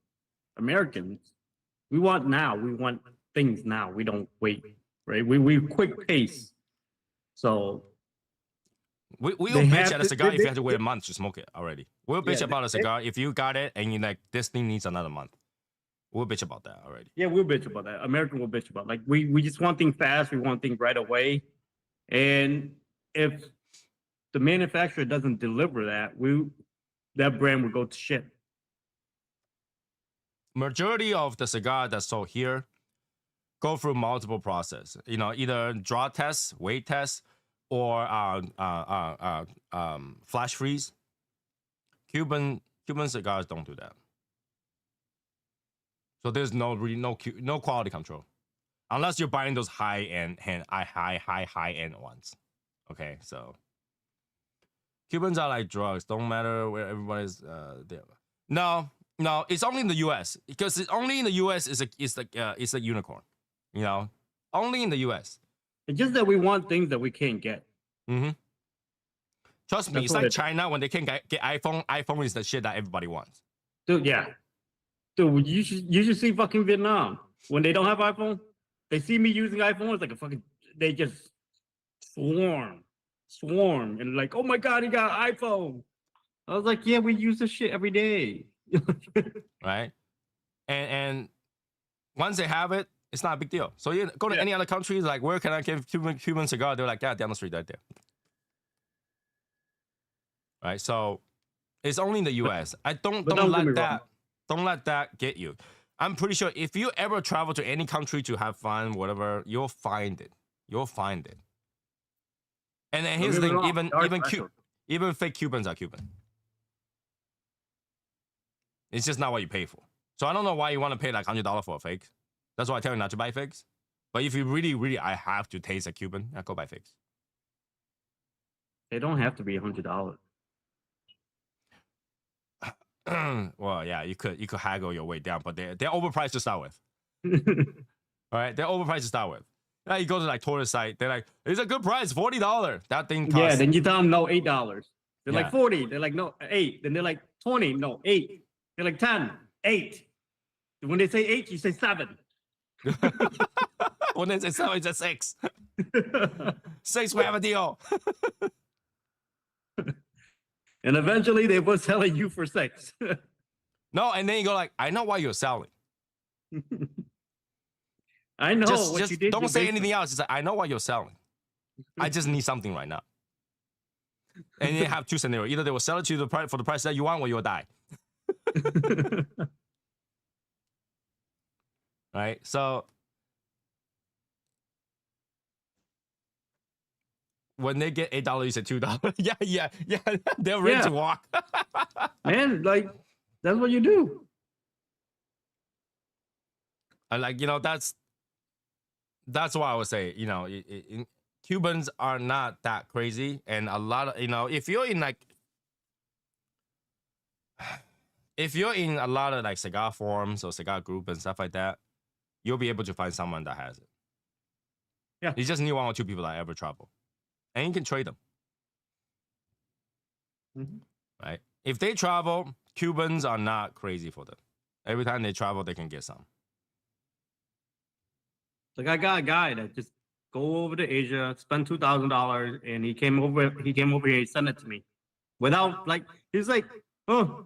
we want now. We want things now. We don't wait, right? We quick pace. So we'll bitch at a cigar if you have to wait a month to smoke it already. We'll bitch about a cigar if you got it and you're like, this thing needs another month. We'll bitch about that already. Yeah, we'll bitch about that. American will bitch about like we just want things fast. We want things right away. And if the manufacturer doesn't deliver that, that brand will go to shit. Majority of the cigar that's sold here go through multiple process. You know, either draw tests, weight tests, or flash freeze. Cuban cigars don't do that. So there's no quality control, unless you're buying those high end ones. Okay, so Cubans are like drugs. Don't matter where everybody's there. No, it's only in the U.S. because it's only in the U.S. it's a unicorn. You know, only in the U.S. It's just that we want things that we can't get. Mm-hmm. Trust me, it's like China when they can't get iPhone. iPhone is the shit that everybody wants. Dude, yeah. Dude, you should see fucking Vietnam. When they don't have iPhone, they see me using iPhone, it's like a fucking, they just swarm. And like, oh my God, he got an iPhone. I was like, yeah, we use this shit every day. Right? And once they have it, it's not a big deal. So you go to any other countries, like, where can I get Cuban cigar? They're like, yeah, down the street right there. Right? So it's only in the US. Don't let that get you. I'm pretty sure if you ever travel to any country to have fun, whatever, you'll find it. And then here's the thing, even fake Cubans are Cuban. It's just not what you pay for. So I don't know why you want to pay like $100 for a fake. That's why I tell you not to buy fakes. But if you really, I have to taste a Cuban, I go buy fakes. They don't have to be $100. Well, yeah, you could haggle your way down, but they're overpriced to start with. All right, they're overpriced to start with. Now you go to like tourist site, they're like, it's a good price, $40. That thing costs. Yeah, then you tell them no, $8. They're like 40. They're like, no, 8. Then they're like 20. No, 8. They're like 10, 8. When they say 8, you say 7. When they say 7, it's a 6. 6, we have a deal. And eventually they were selling you for 6. No, and then you go like, I know why you're selling. I know just you did. Don't say anything else. It's like, I know why you're selling. I just need something right now. And you have two scenarios. Either they will sell it to you for the price that you want, or you will die. Right? So when they get $8, you say $2. yeah. They're ready to walk. Man, like that's what you do. And like, you know, that's why I would say, you know, Cubans are not that crazy, and a lot of, you know, if you're in a lot of like cigar forums or cigar group and stuff like that, you'll be able to find someone that has it. Yeah. You just need one or two people that ever travel, and you can trade them. Right? If they travel, Cubans are not crazy for them. Every time they travel, they can get some. Like I got a guy that just go over to Asia, spend $2,000, and he came over here, he sent it to me without like he's like, oh,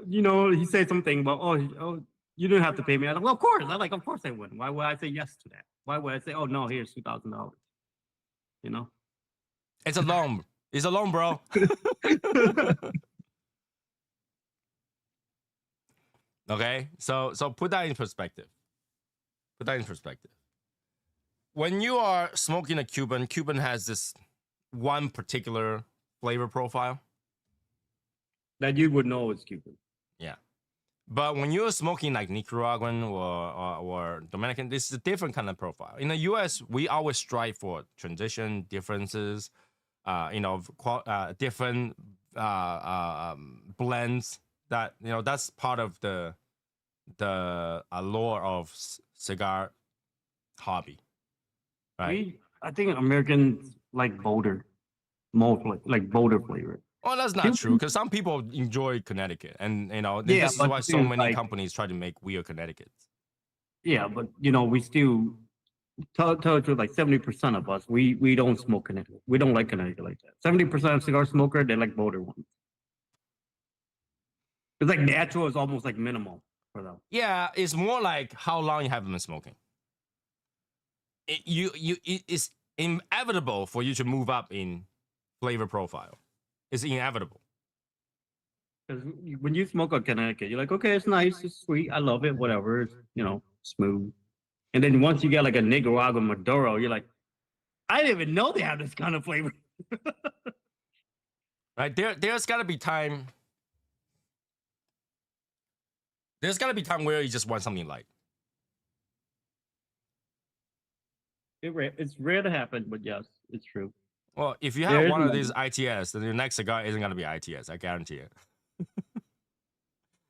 you know, he said something about oh, you didn't have to pay me. I'm like, well, of course. Of course I wouldn't. Why would I say yes to that? Why would I say, oh no, here's $2,000? You know, it's a loan. It's a loan, bro. Okay, so put that in perspective. When you are smoking a Cuban has this one particular flavor profile that you would know is Cuban. Yeah, but when you're smoking like Nicaraguan or Dominican, this is a different kind of profile. In the U.S., we always strive for transition differences, you know, different blends. That, you know, that's part of the allure of cigar hobby, right? I think Americans like bolder, more like bolder flavor. Well, that's not true, because some people enjoy Connecticut, and you know, this is why so many companies try to make weird Connecticut's. Yeah, but you know, we still tell you like 70% of us we don't smoke Connecticut. We don't like Connecticut like that. 70% of cigar smoker, they like bolder ones. It's like natural is almost like minimal for them. Yeah, it's more like how long you haven't been smoking. It's inevitable for you to move up in flavor profile. It's inevitable. Because when you smoke a Connecticut, you're like, okay, it's nice, it's sweet, I love it, whatever, it's, you know, smooth. And then once you get like a Nicaraguan Maduro, you're like, I didn't even know they have this kind of flavor. Right? There's got to be time. There's got to be time where you just want something light. It's rare to happen, but yes, it's true. Well, if you have one of these ITS, then your next cigar isn't going to be ITS. I guarantee it.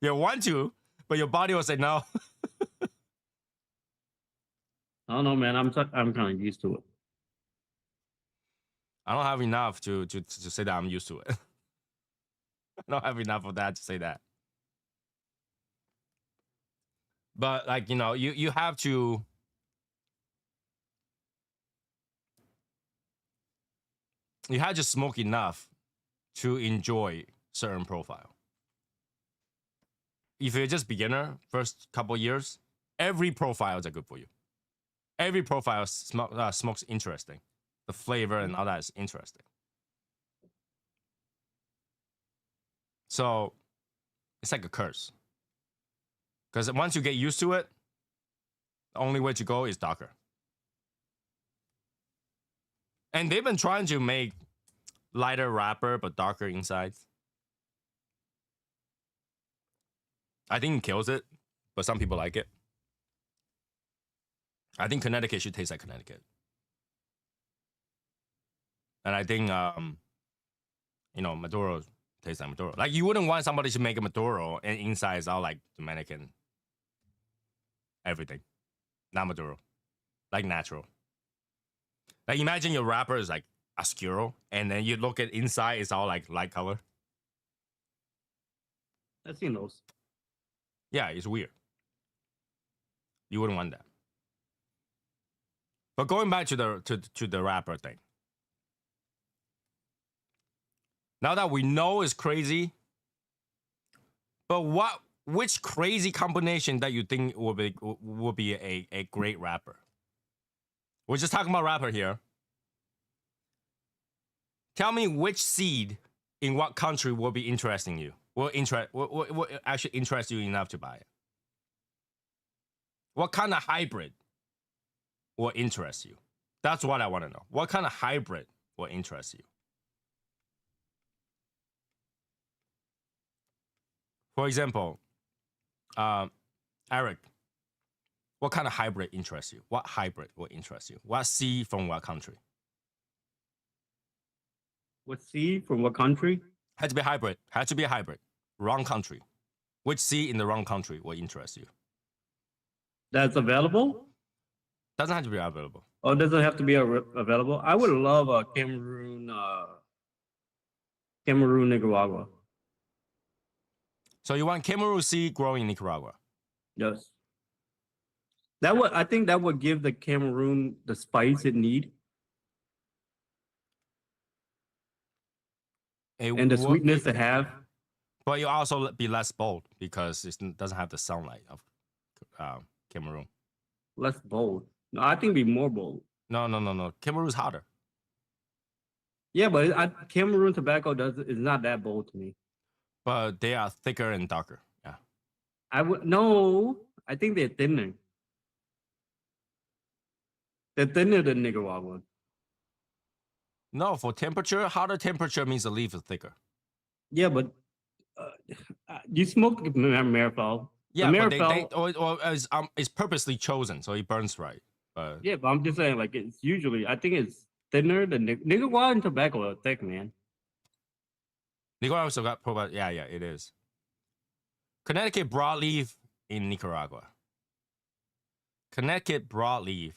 You want to, but your body will say no. I don't know, man. I'm kind of used to it. I don't have enough to say that I'm used to it. I don't have enough of that to say that. But like, you know, you have to. You have to smoke enough to enjoy certain profile. If you're just beginner, first couple years, every profiles are good for you. Every profile smokes interesting. The flavor and all that is interesting. So it's like a curse. Because once you get used to it, the only way to go is darker. And they've been trying to make lighter wrapper but darker insides. I think it kills it, but some people like it. I think Connecticut should taste like Connecticut. And I think, you know, Maduro tastes like Maduro. Like, you wouldn't want somebody to make a Maduro and inside is all like Dominican. Everything. Not Maduro. Like natural. Like, imagine your wrapper is like oscuro, and then you look at inside, it's all like light color. I've seen those. Yeah, it's weird. You wouldn't want that. But going back to the wrapper thing. Now that we know it's crazy, but which crazy combination that you think would be a great wrapper? We're just talking about wrapper here. Tell me which seed in what country will be interesting you. Will actually interest you enough to buy it? What kind of hybrid will interest you? That's what I want to know. What kind of hybrid will interest you? For example, Eric, what kind of hybrid interests you? What hybrid will interest you? What seed from what country? What seed from what country? Had to be hybrid. Had to be a hybrid. Wrong country. Which seed in the wrong country will interest you? That's available? Doesn't have to be available. Oh, doesn't have to be available. I would love a Cameroon, Nicaragua. So you want Cameroon seed growing in Nicaragua? Yes. I think that would give the Cameroon the spice it need and the sweetness it have. But you also be less bold because it doesn't have the sunlight of Cameroon. Less bold. No, I think be more bold. No. Cameroon's hotter. Yeah, but Cameroon tobacco is not that bold to me. But they are thicker and darker. Yeah. I think they're thinner. They're thinner than Nicaragua. No, for temperature, hotter temperature means the leaf is thicker. Yeah, but you smoke Marifal. Yeah, but it's purposely chosen, so it burns right. But yeah, but I'm just saying, like, it's usually, I think it's thinner than Nicaragua and tobacco are thick, man. Nicaragua also got probably, yeah, it is. Connecticut broadleaf in Nicaragua. Connecticut broadleaf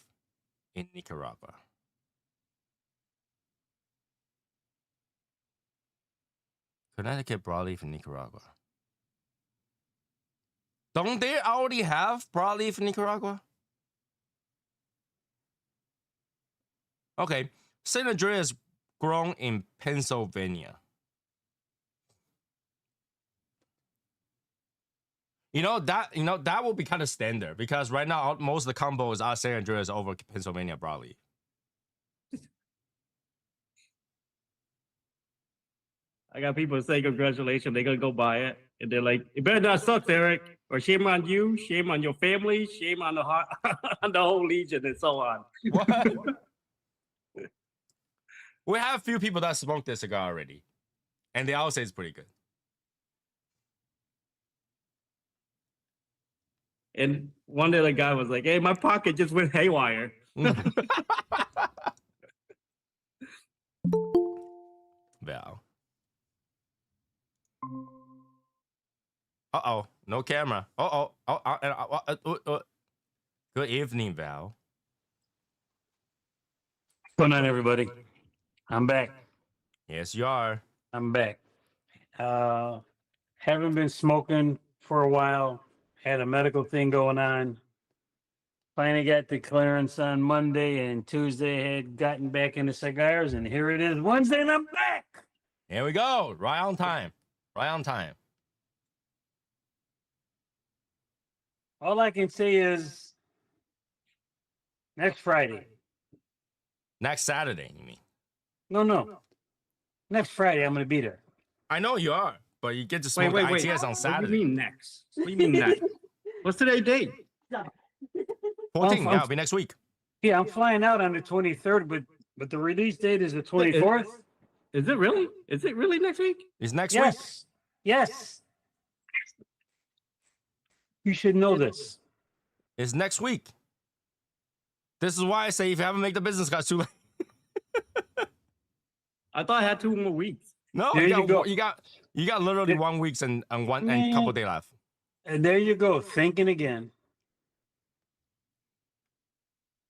in Nicaragua. Connecticut broadleaf in Nicaragua. Don't they already have broadleaf in Nicaragua? Okay, San Andreas grown in Pennsylvania. That will be kind of standard because right now most of the combos are San Andreas over Pennsylvania broadleaf. I got people say congratulations, they're gonna go buy it. And they're like, it better not suck, Eric. Or shame on you, shame on your family, shame on the on the whole legion, and so on. What? We have a few people that smoked this cigar already. And they all say it's pretty good. And one day the guy was like, hey, my pocket just went haywire. Val. Uh-oh, no camera. Good evening, Val. Good night, everybody. I'm back. Yes, you are. I'm back. Haven't been smoking for a while. Had a medical thing going on. Finally got the clearance on Monday, and Tuesday had gotten back into cigars, and here it is Wednesday, and I'm back. Here we go. Right on time. Right on time. All I can say is next Friday. Next Saturday, you mean? No. Next Friday, I'm going to be there. I know you are, but you get to smoke the ITS on Saturday. What do you mean next? What do you mean next? What's today's date? 14th, yeah, it'll be next week. Yeah, I'm flying out on the 23rd, but the release date is the 24th. Is it really? Is it really next week? It's next week. Yes. You should know this. It's next week. This is why I say if you haven't made the business cards too late. I thought I had 2 more weeks. No, There you go. you got literally 1 week and a couple days left. And there you go, thinking again.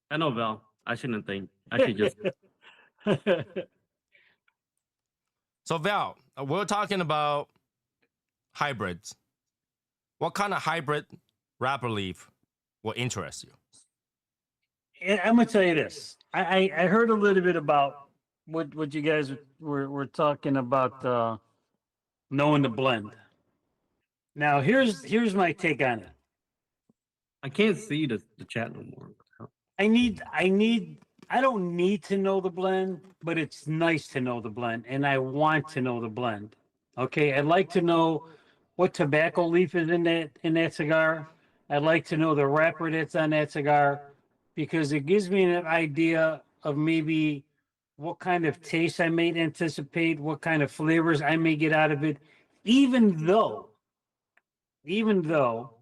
I know, Val. I shouldn't think. I should just. So Val, we're talking about hybrids. What kind of hybrid wrapper leaf will interest you? And I'm gonna tell you this. I heard a little bit about what you guys were talking about, knowing the blend. Now here's my take on it. I can't see the chat no more. I don't need to know the blend, but it's nice to know the blend, and I want to know the blend. Okay, I'd like to know what tobacco leaf is in that cigar. I'd like to know the wrapper that's on that cigar because it gives me an idea of maybe what kind of taste I may anticipate, what kind of flavors I may get out of it, even though, even though,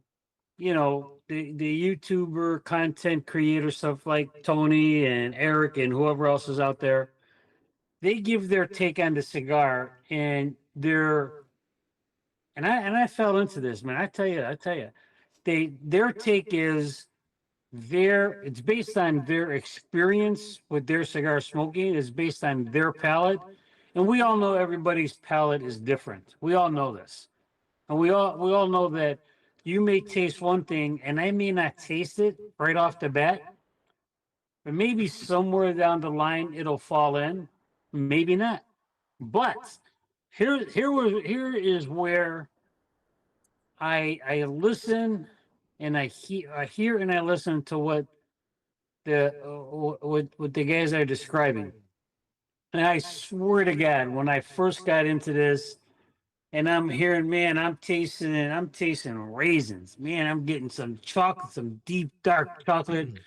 the YouTuber content creator stuff like Tony and Eric and whoever else is out there, they give their take on the cigar and I fell into this, man. I tell you, their take is it's based on their experience with their cigar smoking, it's based on their palate. And we all know everybody's palate is different. We all know this. And we all know that you may taste one thing and I may not taste it right off the bat, but maybe somewhere down the line it'll fall in, maybe not. But here is where I listen and I hear and I listen to what the guys are describing. And I swear to God, when I first got into this, and I'm hearing, man, I'm tasting raisins. Man, I'm getting some chocolate, some deep dark chocolate.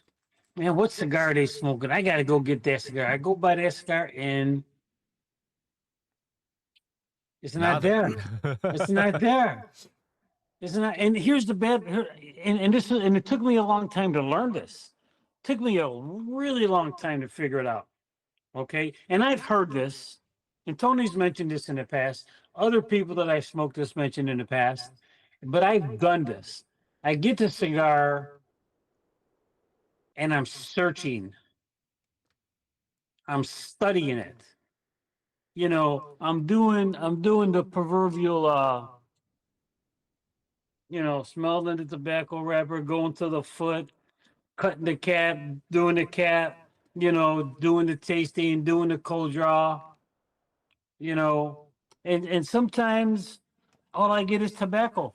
Man, what cigar are they smoking? I gotta go get that cigar. I go buy that cigar and it's not there. It's not there. It's not. And here's the bad. And it took me a long time to learn this. It took me a really long time to figure it out. Okay, and I've heard this, and Tony's mentioned this in the past. Other people that I've smoked this mentioned in the past, but I've done this. I get the cigar, and I'm searching. I'm studying it. I'm doing the proverbial smelling the tobacco wrapper, going to the foot, cutting the cap, doing the cap, doing the tasting, doing the cold draw, and sometimes all I get is tobacco.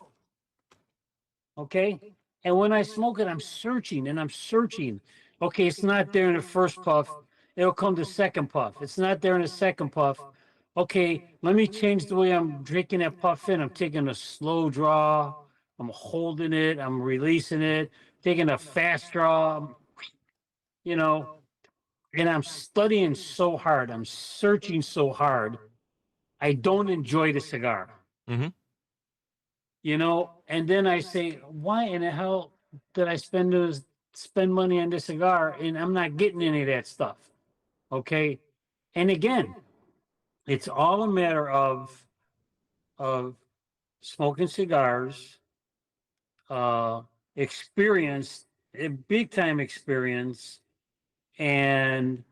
Okay. And when I smoke it, I'm searching and I'm searching. Okay, it's not there in the first puff. It'll come to second puff. It's not there in the second puff. Okay, let me change the way I'm drinking that puff in. I'm taking a slow draw. I'm holding it. I'm releasing it. Taking a fast draw. And I'm studying so hard. I'm searching so hard. I don't enjoy the cigar. Mhm. And then I say, why in the hell did I spend money on this cigar and I'm not getting any of that stuff? Okay. And again, it's all a matter of smoking cigars, experience, a big time experience, and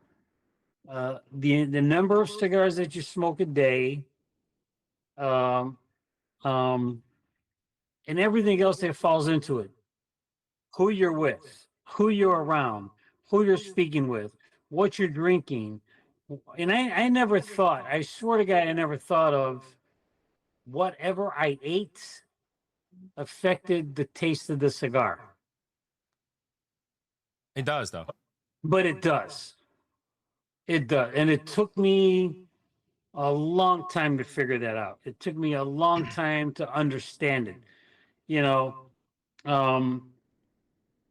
the number of cigars that you smoke a day, um, and everything else that falls into it. Who you're with, who you're around, who you're speaking with, what you're drinking. And I never thought, I swear to God, I never thought of whatever I ate affected the taste of the cigar. It does though. But it does. It does. And it took me a long time to figure that out. It took me a long time to understand it.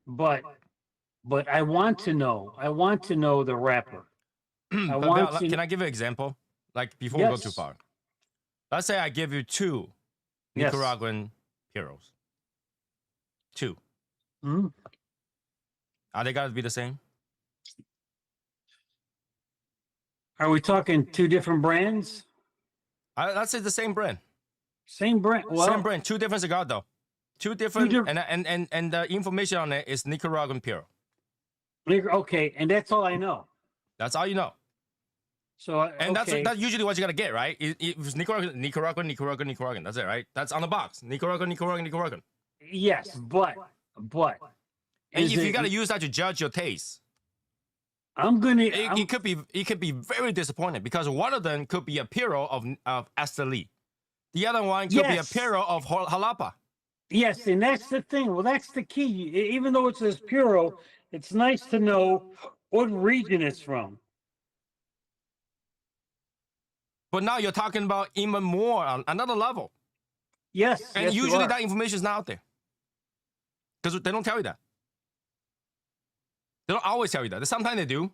But I want to know. I want to know the wrapper. But want Bill, to- can I give you an example? Like before we go too Yes. far. Let's say I give you two Yes. Nicaraguan Puros. Two. Mhm. Are they gotta be the same? Are we talking two different brands? Let's say the same brand. Same brand. Well, Same brand. Two different cigars though. Two different diff- and the information on it is Nicaraguan Puro. okay, and that's all I know. That's all you know. So And okay. that's usually what you gotta get, right? It's Nicaraguan. That's it, right? That's on the box. Nicaraguan. Yes, but And is if you it- gotta use that to judge your taste, I'm gonna. it could be very disappointing because one of them could be a Puro of Esteli. The other one could Yes. be a Puro of Jalapa. Yes, and that's the thing. Well, that's the key. Even though it says Puro, it's nice to know what region it's from. But now you're talking about even more on another level. Yes, And yes, you usually are. that information is not out there. Because they don't tell you that. They don't always tell you that. Sometimes they do.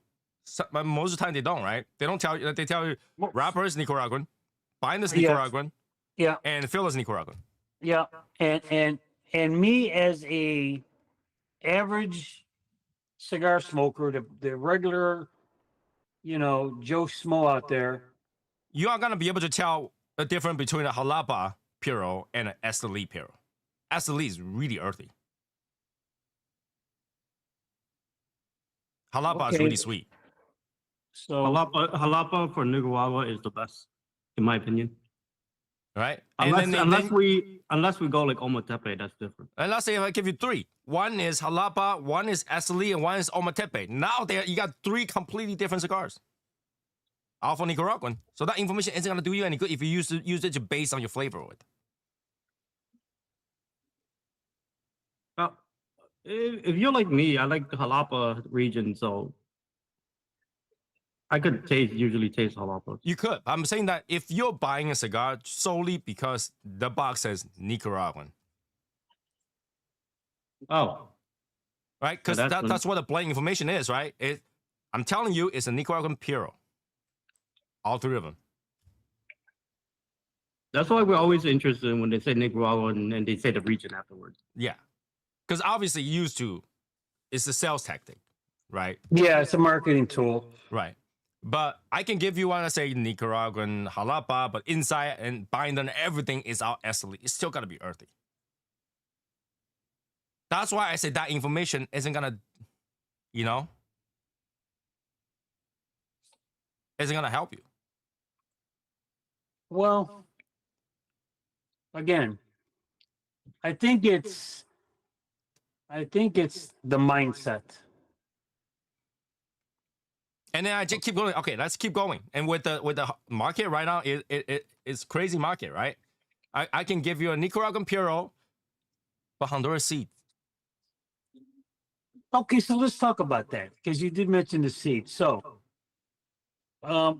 But most of the time they don't, right? They don't tell you. They tell you rapper is Nicaraguan, bind is Nicaraguan, Yeah, and Phil is Nicaraguan. yeah, and me as a average cigar smoker, the regular, Joe Smo out there. You are gonna be able to tell the difference between a Jalapa Puro and an Esteli Puro. Esteli is really earthy. Jalapa is Okay. really sweet. So Jalapa for Nicaragua is the best, in my opinion. Right? Unless we go like Ometepe, that's different. And let's say if I give you three. One is Jalapa, one is Esteli, and one is Ometepe. Now you got three completely different cigars. All for Nicaraguan. So that information isn't gonna do you any good if you use it to base on your flavor with. If you're like me, I like the Jalapa region, so I could usually taste Jalapa. You could. I'm saying that if you're buying a cigar solely because the box says Nicaraguan. Oh. Right? Because that's what the blank information is, right? I'm telling you, it's a Nicaraguan Puro. All three of them. That's why we're always interested when they say Nicaraguan and they say the region afterwards. Yeah. Because obviously it's a sales tactic, right? yeah, it's a marketing tool. Right. But I can give you one that say Nicaraguan Jalapa, but inside and binder and everything is all Esteli. It's still gotta be earthy. That's why I say that information isn't gonna, isn't gonna help you. Well, again, I think it's the mindset. And then I just keep going. Okay, let's keep going. And with the market right now, it's crazy market, right? I can give you a Nicaraguan Puro, but Honduras seed. Okay, so let's talk about that because you did mention the seed. So, to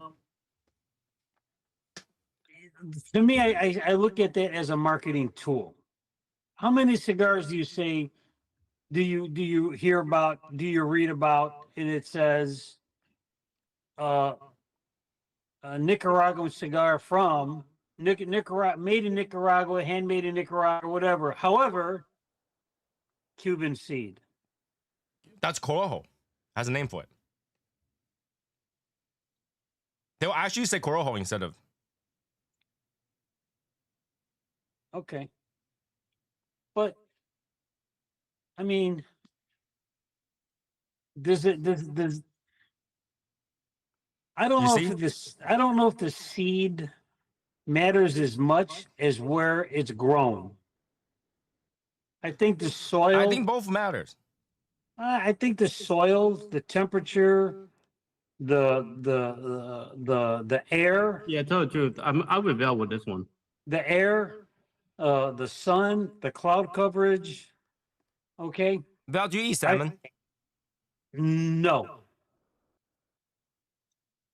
me, I look at that as a marketing tool. How many cigars do you say? Do you hear about? Do you read about? And it says, a Nicaraguan cigar from Nicaragua, made in Nicaragua, handmade in Nicaragua, whatever. However, Cuban seed. That's Corojo. Has a name for it. They'll actually say Corojo instead of. Okay. But I mean, does I don't know if I don't know if the seed matters as much as where it's grown. I think the soil. I think both matters. I think the soil, the temperature, the air. Yeah, tell the truth. I rebel with this one. The air, the sun, the cloud coverage. Okay. Val, do you eat salmon? No.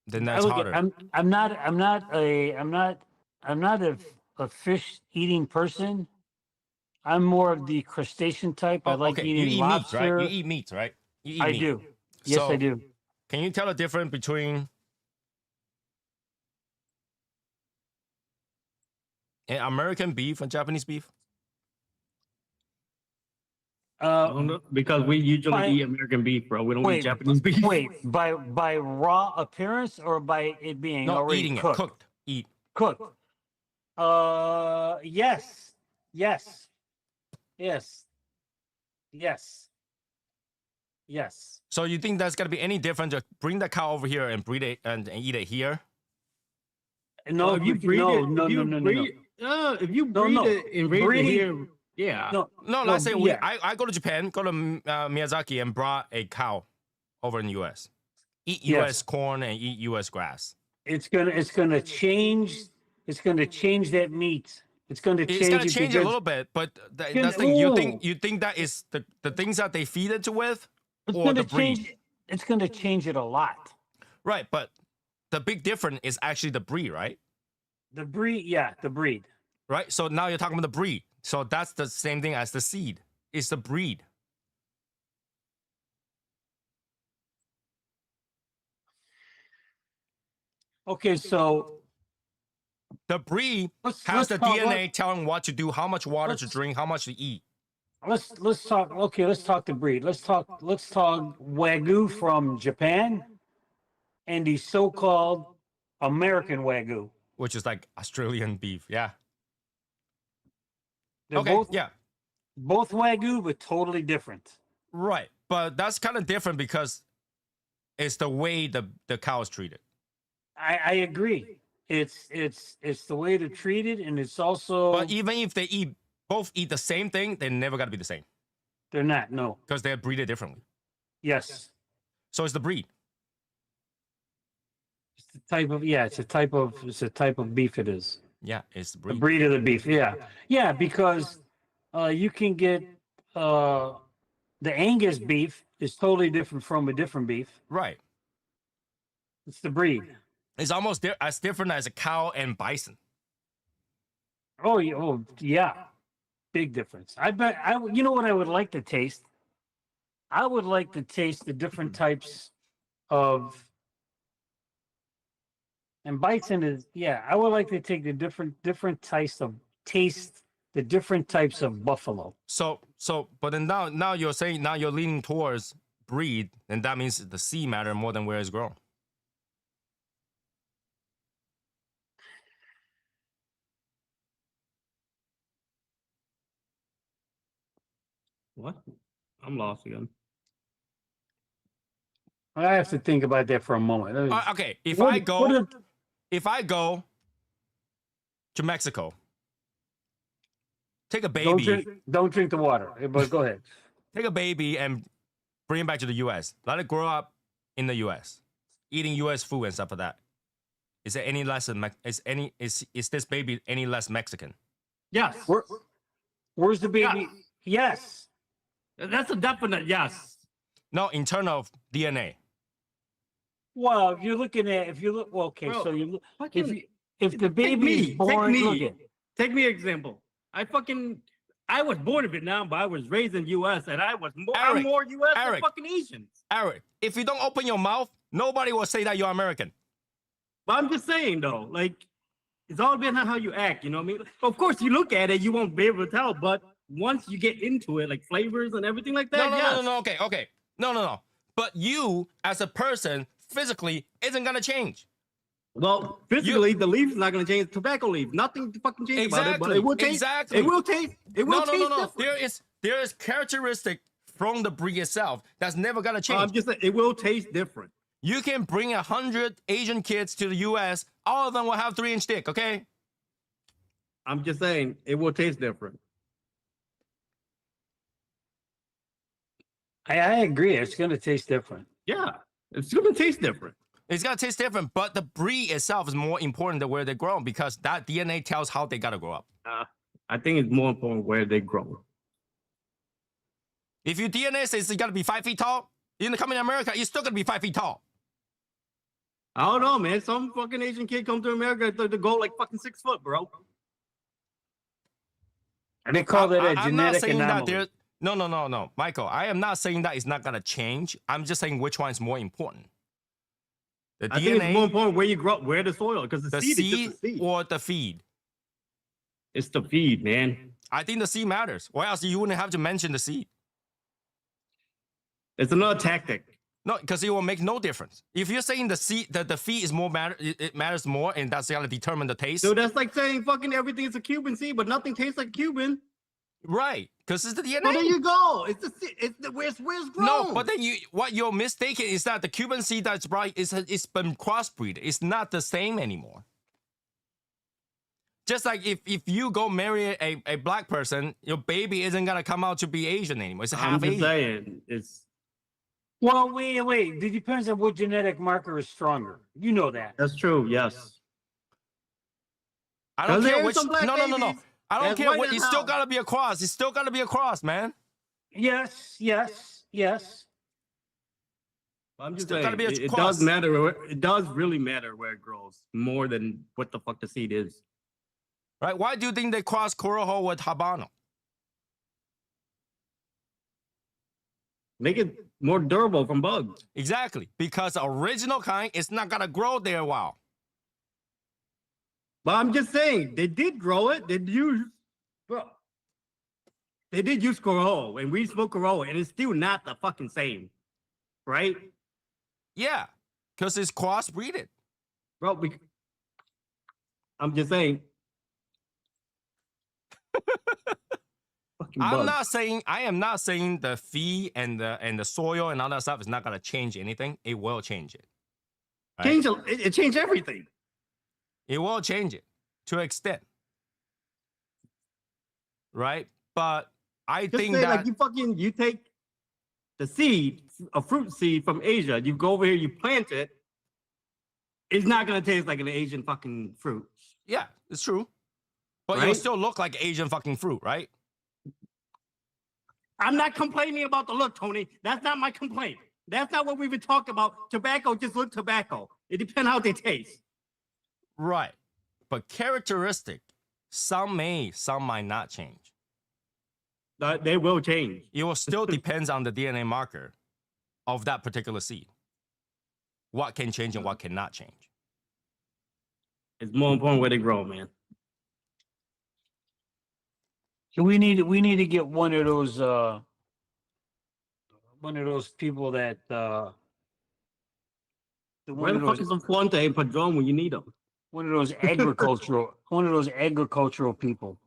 Then that's harder. I'm not a fish eating person. I'm more of the crustacean type. I like eating lobster. Meat, right? You eat meat, right? You eat meat. I do. Yes, I do. Can you tell the difference between American beef and Japanese beef? Because we usually eat American beef, bro. We don't eat Japanese beef. Wait, by raw appearance or by it being already eating cooked? Cooked. Yes. So you think that's gonna be any different to bring the cow over here and breed it and eat it here? No, if you breed it, no. If you breed it and raise it here, yeah. No, let's say I go to Japan, go to Miyazaki and brought a cow over in the US. Eat US corn and eat US grass. It's gonna change that meat. It's gonna change a little bit, but that's the thing. You think that is the things that they feed it with, or the breed? it's going to change it a lot. Right, but the big difference is actually the breed, right? The breed, yeah, the breed. Right. So now you're talking about the breed. So that's the same thing as the seed. It's the breed. Okay, so The breed let's has the talk, DNA telling what to do, how much water to let's- drink, how much to eat. let's talk. Okay, let's talk the breed. Let's talk Wagyu from Japan and the so-called American Wagyu. Which is like Australian beef. Yeah. They're Okay. both Yeah. both Wagyu, but totally different. Right. But that's kind of different because it's the way the cow is treated. I agree. It's the way to treat it, and it's also But even if they both eat the same thing, they never got to be the same they're not. No. because they're breeded differently. Yes. So it's the breed. It's the type of it's a type of beef it is. Yeah, it's the The breed. breed of the beef. Yeah. Yeah, because you can get the Angus beef is totally different from a different beef. Right. It's the breed. It's almost as different as a cow and bison. Oh, yeah. Big difference. I bet you know what I would like to taste? I would like to taste the different types of and bison is I would like to take the different types of taste the different types of buffalo. So but then now you're saying now you're leaning towards breed, and that means the seed matter more than where it's grown. What? I'm lost again. I have to think about that for a moment. Okay, if What- I go what are- if I go to Mexico, take a don't baby, don't drink the water. But go ahead. take a baby and bring it back to the U.S. Let it grow up in the U.S. eating U.S. food and stuff like that. Is it any less is this baby any less Mexican? Yes. Where's the baby? Yes. That's a definite yes. No, in terms of DNA. Well, if you're looking at okay, Bro, so you look Fucking, if the take baby me, is born, take look me, at take me example. I was born in Vietnam, but I was raised in U.S. and I'm Eric, more U.S. than Eric. fucking Asians. Eric, if you don't open your mouth, nobody will say that you're American. But I'm just saying though, like it's all about how you act. You know what I mean? Of course, you look at it, you won't be able to tell. But once you get into it, like flavors and everything like that, No. Okay. No. But you, as a person, physically, isn't gonna change. Well, physically, the leaf's not going to change. Tobacco leaf, nothing to fucking change about it. But it will taste. Exactly. It will taste. It will taste No. different. There is characteristic from the breed itself that's never gonna change. I'm just saying, it will taste different. You can bring 100 Asian kids to the U.S. All of them will have 3-inch dick. Okay. I'm just saying, it will taste different. I agree. It's going to taste different. Yeah, it's going to taste different. It's gonna taste different, but the breed itself is more important than where they grow because that DNA tells how they gotta grow up. I think it's more important where they grow. If your DNA says you gotta be 5 feet tall, you're gonna come in America, you're still gonna be 5 feet tall. I don't know, man. Some fucking Asian kid come to America to go like fucking 6 foot, bro. And they call that a I'm not genetic saying that anomaly. there. No, Michael. I am not saying that it's not gonna change. I'm just saying which one is more important. The I think it's more DNA, important where you grow, where the soil, because the the seed is seed, just the seed. or the feed. It's the feed, man. I think the seed matters. Or else you wouldn't have to mention the seed. It's another tactic. No, because it will make no difference. If you're saying the seed, that the feed is more it matters more, and that's gonna determine the taste. So that's like saying fucking everything is a Cuban seed, but nothing tastes like Cuban. Right, because it's the DNA. Well, there you go. It's the seed. Where's grown. No, but then what you're mistaken is that the Cuban seed that's right it's been crossbreed. It's not the same anymore. Just like if you go marry a black person, your baby isn't gonna come out to be Asian anymore. It's I'm half just Asian. saying, it's Well, wait. It depends on what genetic marker is stronger. You know that. that's true. Yes. I don't 'Cause care there's which. some black No. babies I don't that's care white what. as It's still hell. gotta be a cross. It's still gotta be a cross, man. Yes. I'm just Still saying, gotta be a it cross. does matter. It does really matter where it grows more than what the fuck the seed is. Right? Why do you think they cross Corojo with Habano? Make it more durable from bugs. Exactly. Because the original kind is not gonna grow there a while. But I'm just saying, they did grow it. They use, bro. They did use Corojo, and we smoke Corojo, and it's still not the fucking same, right? Yeah. Because it's crossbreeded. Bro, I'm just saying. Fucking I bugs. am not saying the feed and the soil and all that stuff is not gonna change anything. It will change it. Right? It changed everything. It will change it to an extent. Right? But I Just think say that like you take the seed, a fruit seed from Asia, you go over here, you plant it. It's not gonna taste like an Asian fucking fruit. yeah, it's true. But Right? it'll still look like Asian fucking fruit, right? I'm not complaining about the look, Tony. That's not my complaint. That's not what we've been talking about. Tobacco just look tobacco. It depends how they taste. Right. But characteristic, some may, some might not change. They will change. It will still depends on the DNA marker of that particular seed. What can change and what cannot change. It's more important where they grow, man. So we need to get one of those people that Where the fuck is the Fuente and Padron when you need them? one of those agricultural people.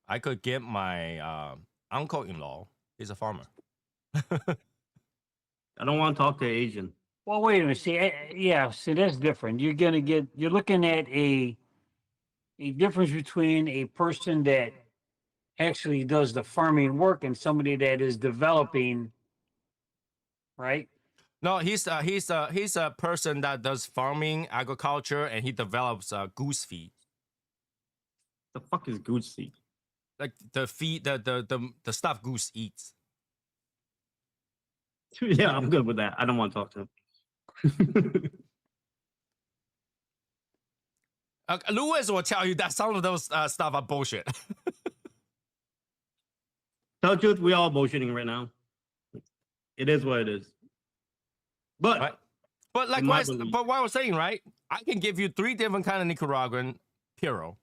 I could get my uncle-in-law. He's a farmer. I don't want to talk to an Asian. Well, wait a minute. See, that's different. You're looking at a difference between a person that actually does the farming work and somebody that is developing, right? No, he's a person that does farming, agriculture, and he develops goose feed. The fuck is goose seed? Like the feed, the stuff goose eats. Yeah, I'm good with that. I don't want to talk to him. Lewis will tell you that some of those stuff are bullshit. Tell the truth, we all bullshitting right now. It is what it is. But Right. But In my likewise, belief. but what I was saying, right? I can give you 3 different kind of Nicaraguan Puro,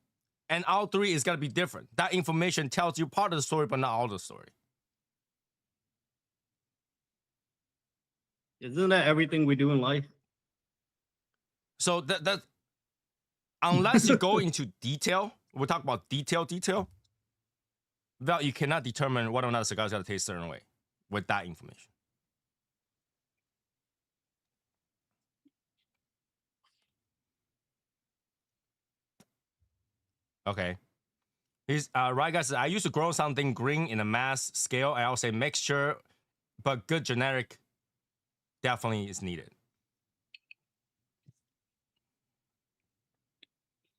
and all 3 is gonna be different. That information tells you part of the story, but not all the story. isn't that everything we do in life? So that unless you go into detail, we'll talk about detail. Well, you cannot determine whether or not a cigar is gonna taste a certain way with that information. Okay. He's right, guys. I used to grow something green in a mass scale. I will say mixture, but good generic definitely is needed.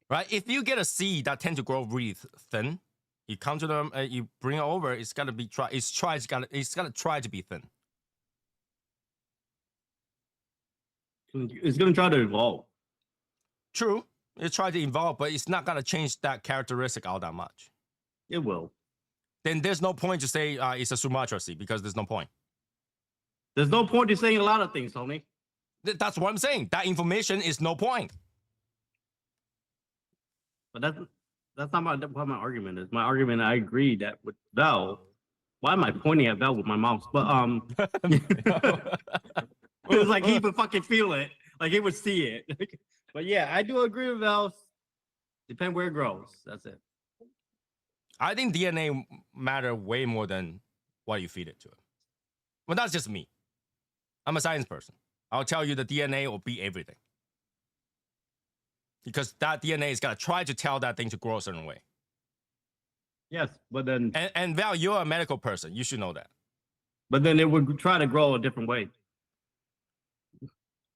Right? If you get a seed that tend to grow really thin, you come to them, you bring it over. It's gotta be It's gotta try to be thin. It's gonna try to evolve. True, it try to evolve, but it's not gonna change that characteristic all that much. It will. Then there's no point to say it's a Sumatra seed because there's no point. There's no point in saying a lot of things, Tony. That's what I'm saying. That information is no point. But that's not what my argument is. My argument, I agree that with Val. Why am I pointing at Val with my mouse? But it was like he would fucking feel it, like he would see it. But yeah, I do agree with Val. Depend where it grows. That's it. I think DNA matter way more than what you feed it to it. Well, that's just me. I'm a science person. I'll tell you the DNA will beat everything. Because that DNA is gonna try to tell that thing to grow a certain way. Yes, but then And Val, you're a medical person. You should know that. it would try to grow a different way.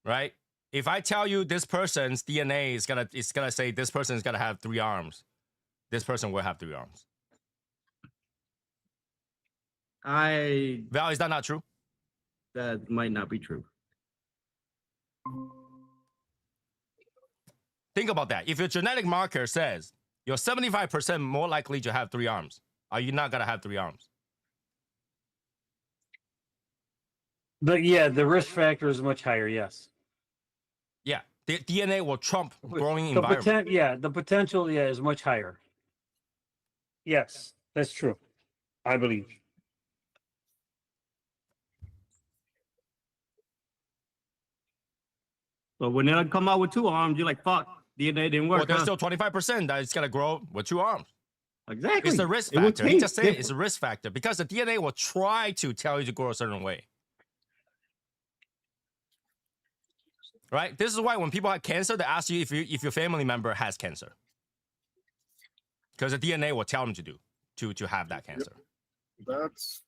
Right? If I tell you this person's DNA is gonna say this person is gonna have 3 arms, this person will have 3 arms. Val, is that not true? that might not be true. Think about that. If your genetic marker says you're 75% more likely to have 3 arms, are you not gonna have 3 arms? But yeah, the risk factor is much higher. Yes. Yeah, the DNA will trump growing The environment. the potential, is much higher. Yes, that's true. I believe. So when they come out with 2 arms, you're like, fuck, DNA didn't work. Well, there's huh? still 25% that it's gonna grow with 2 arms. Exactly. It's a risk It will factor. He taste just said it's a different. risk factor because the DNA will try to tell you to grow a certain way. Right? This is why when people have cancer, they ask you if your family member has cancer. Because the DNA will tell them to have that cancer. That's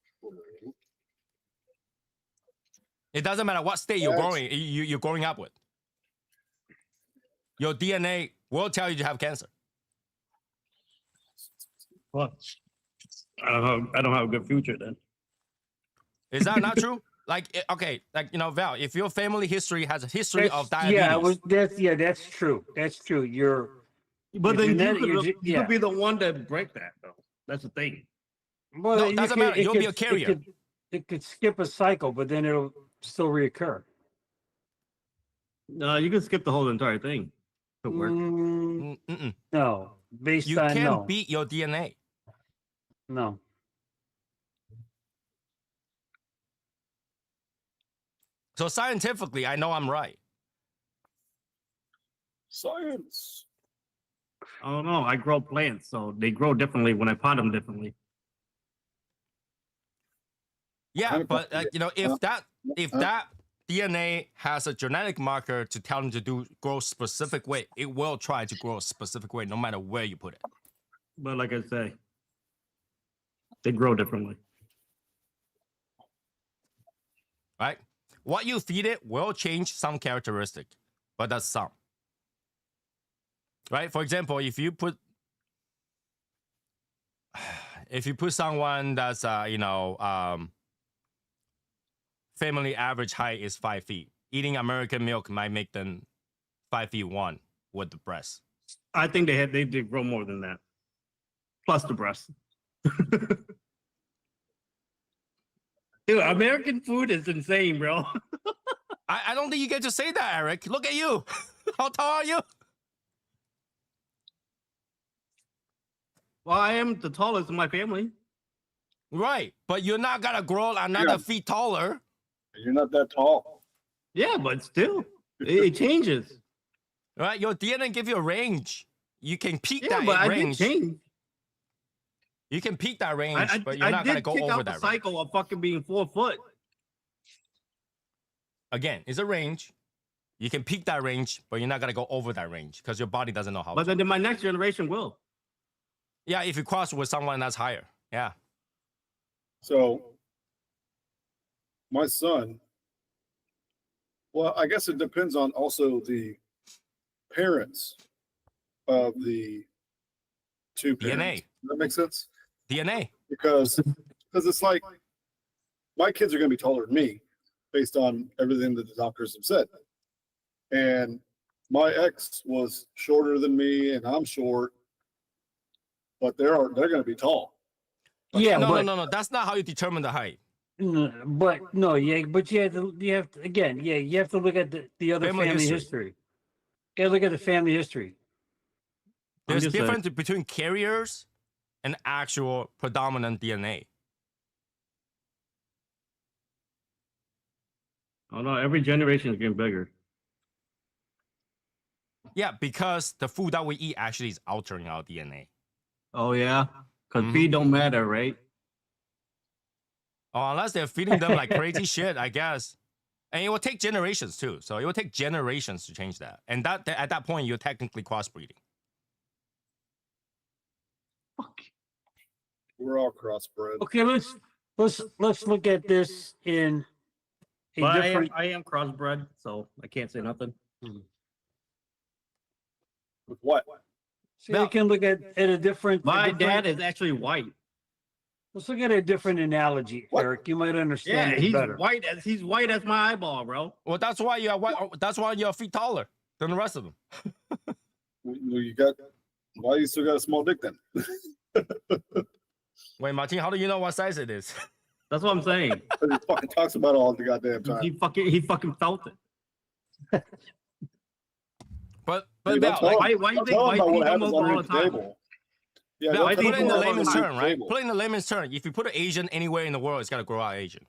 It doesn't matter what state you're growing up with. Your DNA will tell you to have cancer. Fuck. I don't have a good future then. Is that not true? Like, okay, like, Val, if your family history has a history of diabetes. That's true. That's true. But Your then genetic- you your could, ge- you yeah. could be the one that break that though. That's the thing. Well, No, it doesn't matter. You'll be a carrier. It could skip a cycle, but then it'll still reoccur. No, you can skip the whole entire thing. To work. No, based You on can't no, beat your DNA. no. So scientifically, I know I'm right. science. I don't know. I grow plants, so they grow differently when I pot them differently. Yeah, Okay. but if that DNA has a genetic marker to tell them to grow specific way, it will try to grow a specific way no matter where you put it. But like I say, they grow differently. Right? What you feed it will change some characteristic, but that's some. Right? For example, if you put someone that's family average height is 5 feet, eating American milk might make them 5'1" with the breast. I think they did grow more than that. Plus the breast. Dude, American food is insane, bro. I don't think you get to say that, Eric. Look at you. How tall are you? Well, I am the tallest in my family. Right, but you're not gonna grow another Yeah. feet taller. You're not that tall. Yeah, but still, it changes. Right, your DNA give you a range. You can peak Yeah, that but I did range. change. You can peak that range, but you're not did gonna go kick over out the that range. cycle of fucking being 4 foot. Again, it's a range. You can peak that range, but you're not gonna go over that range because your body doesn't know how. But to. then my next generation will. Yeah, if you cross with someone that's higher. Yeah. So my son, well, I guess it depends on also the parents of the 2 parents. DNA. Does that make sense? DNA. Because it's like my kids are going to be taller than me based on everything that the doctors have said. And my ex was shorter than me and I'm short, but they're going to be tall. Yeah, No, but no. That's not how you determine the height. but no, but you have to again, you have to look at the other Family family history. history. You got to look at the family history. I'm There's just saying. difference between carriers and actual predominant DNA. Oh no, every generation is getting bigger. Yeah, because the food that we eat actually is altering our DNA. Oh yeah, because Mhm. feed don't matter, right? Oh, unless they're feeding them like crazy shit, I guess. And it will take generations too. So it will take generations to change that. And that at that point, you're technically crossbreeding. Fuck. We're all crossbred. Okay, let's look at this in a But different. I am crossbred, so I can't say nothing. With what? So you can look at a different. My a different- dad is actually white. Let's look at a different analogy, What? Eric. You might understand Yeah, this better. he's white as my eyeball, bro. Well, that's why you are white. That's why you're feet taller than the rest of them. Why you still got a small dick then? Wait, Martin, how do you know what size it is? That's what I'm saying. He fucking talks about it all the goddamn time. He fucking felt it. But Dude, Val, don't like, tell him- why you don't think tell him white about what people happens move all underneath the the time? table. Yeah, Val, don't I tell think him put it in the about what layman's happens term, underneath the right? table. Put it in the layman's term. If you put an Asian anywhere in the world, it's got to grow out Asian.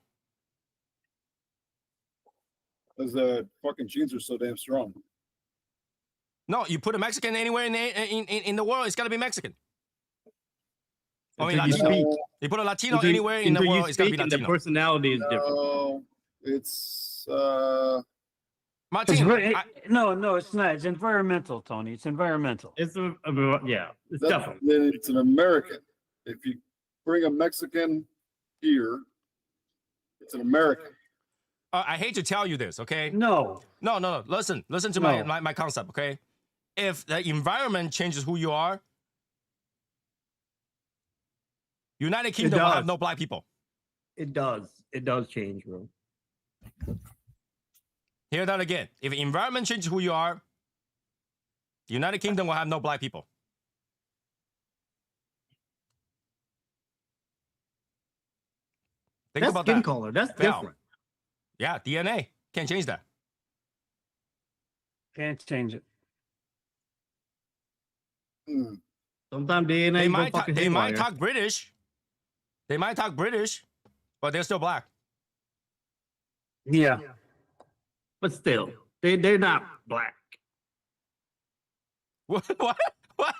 Because the fucking genes are so damn strong. No, you put a Mexican anywhere in the world, it's got to be Mexican. I mean, Until you Latino. speak. You put a Latino Until- anywhere in the until you world, it's got to be speak and the Latino. personality is different. No, it's It's Martin, no, it's not. It's environmental, Tony. It's environmental. It's yeah, it's that- definitely. then it's an American. If you bring a Mexican here, it's an American. I hate to tell you this, okay? No. No. Listen to No. my concept, okay? If the environment changes who you are, United Kingdom will have does. no black people. It does change, bro. Hear that again. If environment changes who you are, United Kingdom will have no black people. Think That's about skin that. color. That's Val. different. Yeah, DNA. Can't change that. Can't change it. Hmm. Sometimes DNA They go might fucking they might haywire. talk British. They might talk British, but they're still black. Yeah. But still, they're not black. What? What? What?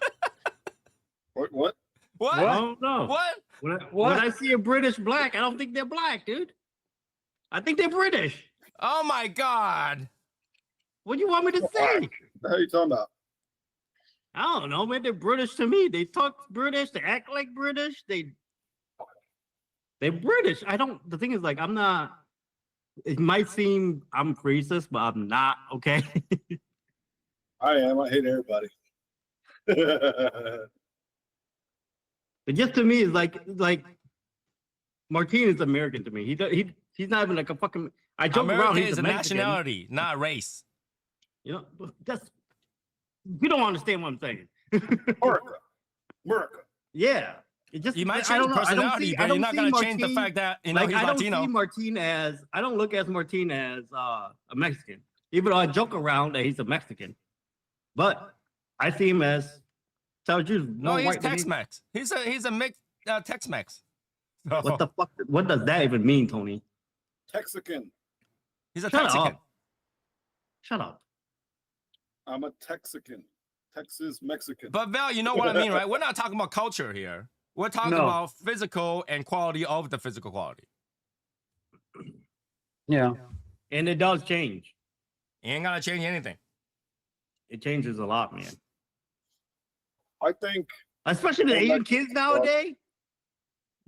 What? What? I don't know. What? When I see a British black, I don't think they're black, dude. I think they're British. Oh my God. What do you want me to say? What are you talking about? I don't know, man. They're British to me. They talk British. They act like British. They're British. I don't. The thing is, like, I'm not. It might seem I'm racist, but I'm not. Okay. I am. I hate everybody. But just to me, it's like Martin is American to me. He's not even like a fucking. I joke around. American He's is a a Mexican. nationality, not race. You know, but that's. You don't understand what I'm saying. America. Yeah. It just. You might I change don't know. I don't personality, see- I but you're don't not see going to change the Martin- fact that you know Like he's I don't Latino. see Martin as. I don't look at Martin as a Mexican, even though I joke around that he's a Mexican. But I see him as. Tells you No, he's white than he- Tex-Mex. He's a mixed Tex-Mex. What the fuck? What does that even mean, Tony? Texican. He's a Shut Texican. up. Shut up. I'm a Texican. Texas Mexican. But Val, you know what I mean, right? We're not talking about culture here. We're talking No. about physical and quality of the physical quality. Yeah. And it does change. You ain't gonna change anything. It changes a lot, man. I think Especially the Well, Asian like- kids nowadays.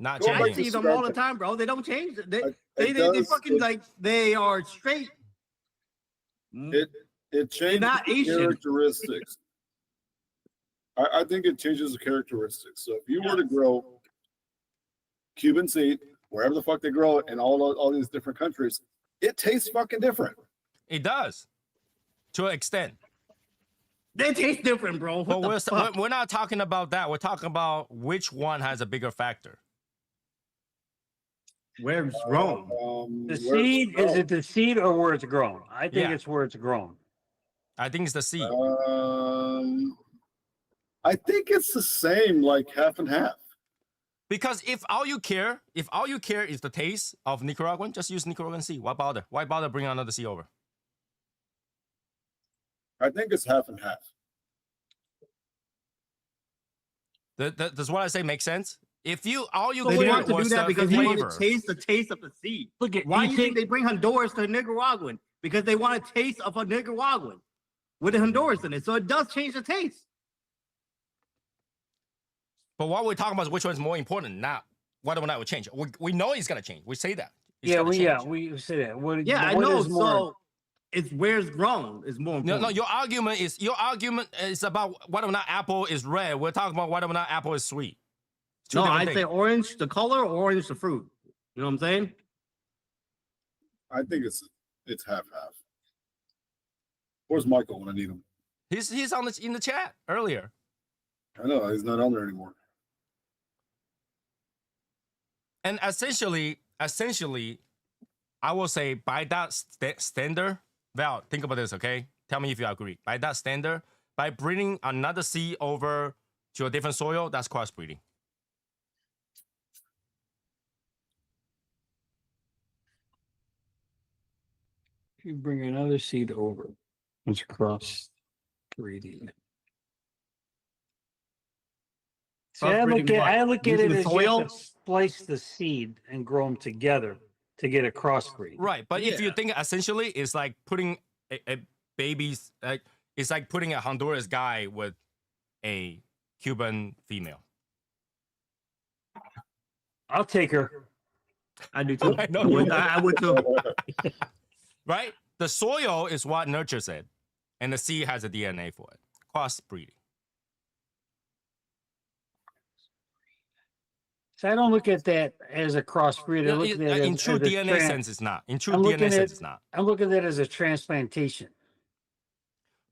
Not Go I back changing. see to them all the Cigar time, bro. They don't change. They It they does- fucking it- like they are straight. it changes not the Asian. characteristics. I think it changes the characteristics. So if you were to grow Cuban seed, wherever the fuck they grow it in all these different countries, it tastes fucking different. It does, to an extent. They taste different, bro. But What the fuck? we're not talking about that. We're talking about which one has a bigger factor. Where it's grown. The Where seed, it's is it the seed or where it's grown? I think Yeah. it's where it's grown. I think it's the seed. I think it's the same, like half and half. Because if all you care is the taste of Nicaraguan, just use Nicaraguan seed. Why bother? Why bother bringing another seed over? I think it's half and half. Does what I say make sense? If all you They care want to do was that the because they want flavor, to taste the taste of the seed. Look at Why you do you think think they bring Honduras to Nicaraguan? Because they want a taste of a Nicaraguan with a Honduras in it. So it does change the taste. but what we're talking about is which one's more important, not whether or not it will change. We know it's gonna change. We say that. It's yeah, gonna change. we say that. What, Yeah, I what know. is more- So it's where it's grown is more No, important. no. Your argument is about whether or not apple is red. We're talking about whether or not apple is sweet. Two No, different I'd say things. orange the color, orange the fruit. You know what I'm saying? I think it's half half. Where's Michael when I need him? He's on in the chat earlier. I know he's not on there anymore. And essentially, I will say by that standard, Val, think about this, okay? Tell me if you agree. By that standard, by bringing another seed over to a different soil, that's crossbreeding. If you bring another seed over, it's cross breeding. See, I Crossbreeding what? I look at Using it the as you soil? have to splice the seed and grow them together to get a crossbreed. Right, but if you Yeah. think essentially, it's like putting a baby's, it's like putting a Honduras guy with a Cuban female. I'll take her. I do too. I know I would, you I would too. Right? The soil is what nurtures it, and the seed has a DNA for it. Crossbreeding. So I don't look at that as a crossbreed. I look at that In as true a DNA sense, it's not. In true I'm looking DNA at- sense, it's not. I'm looking at that as a transplantation.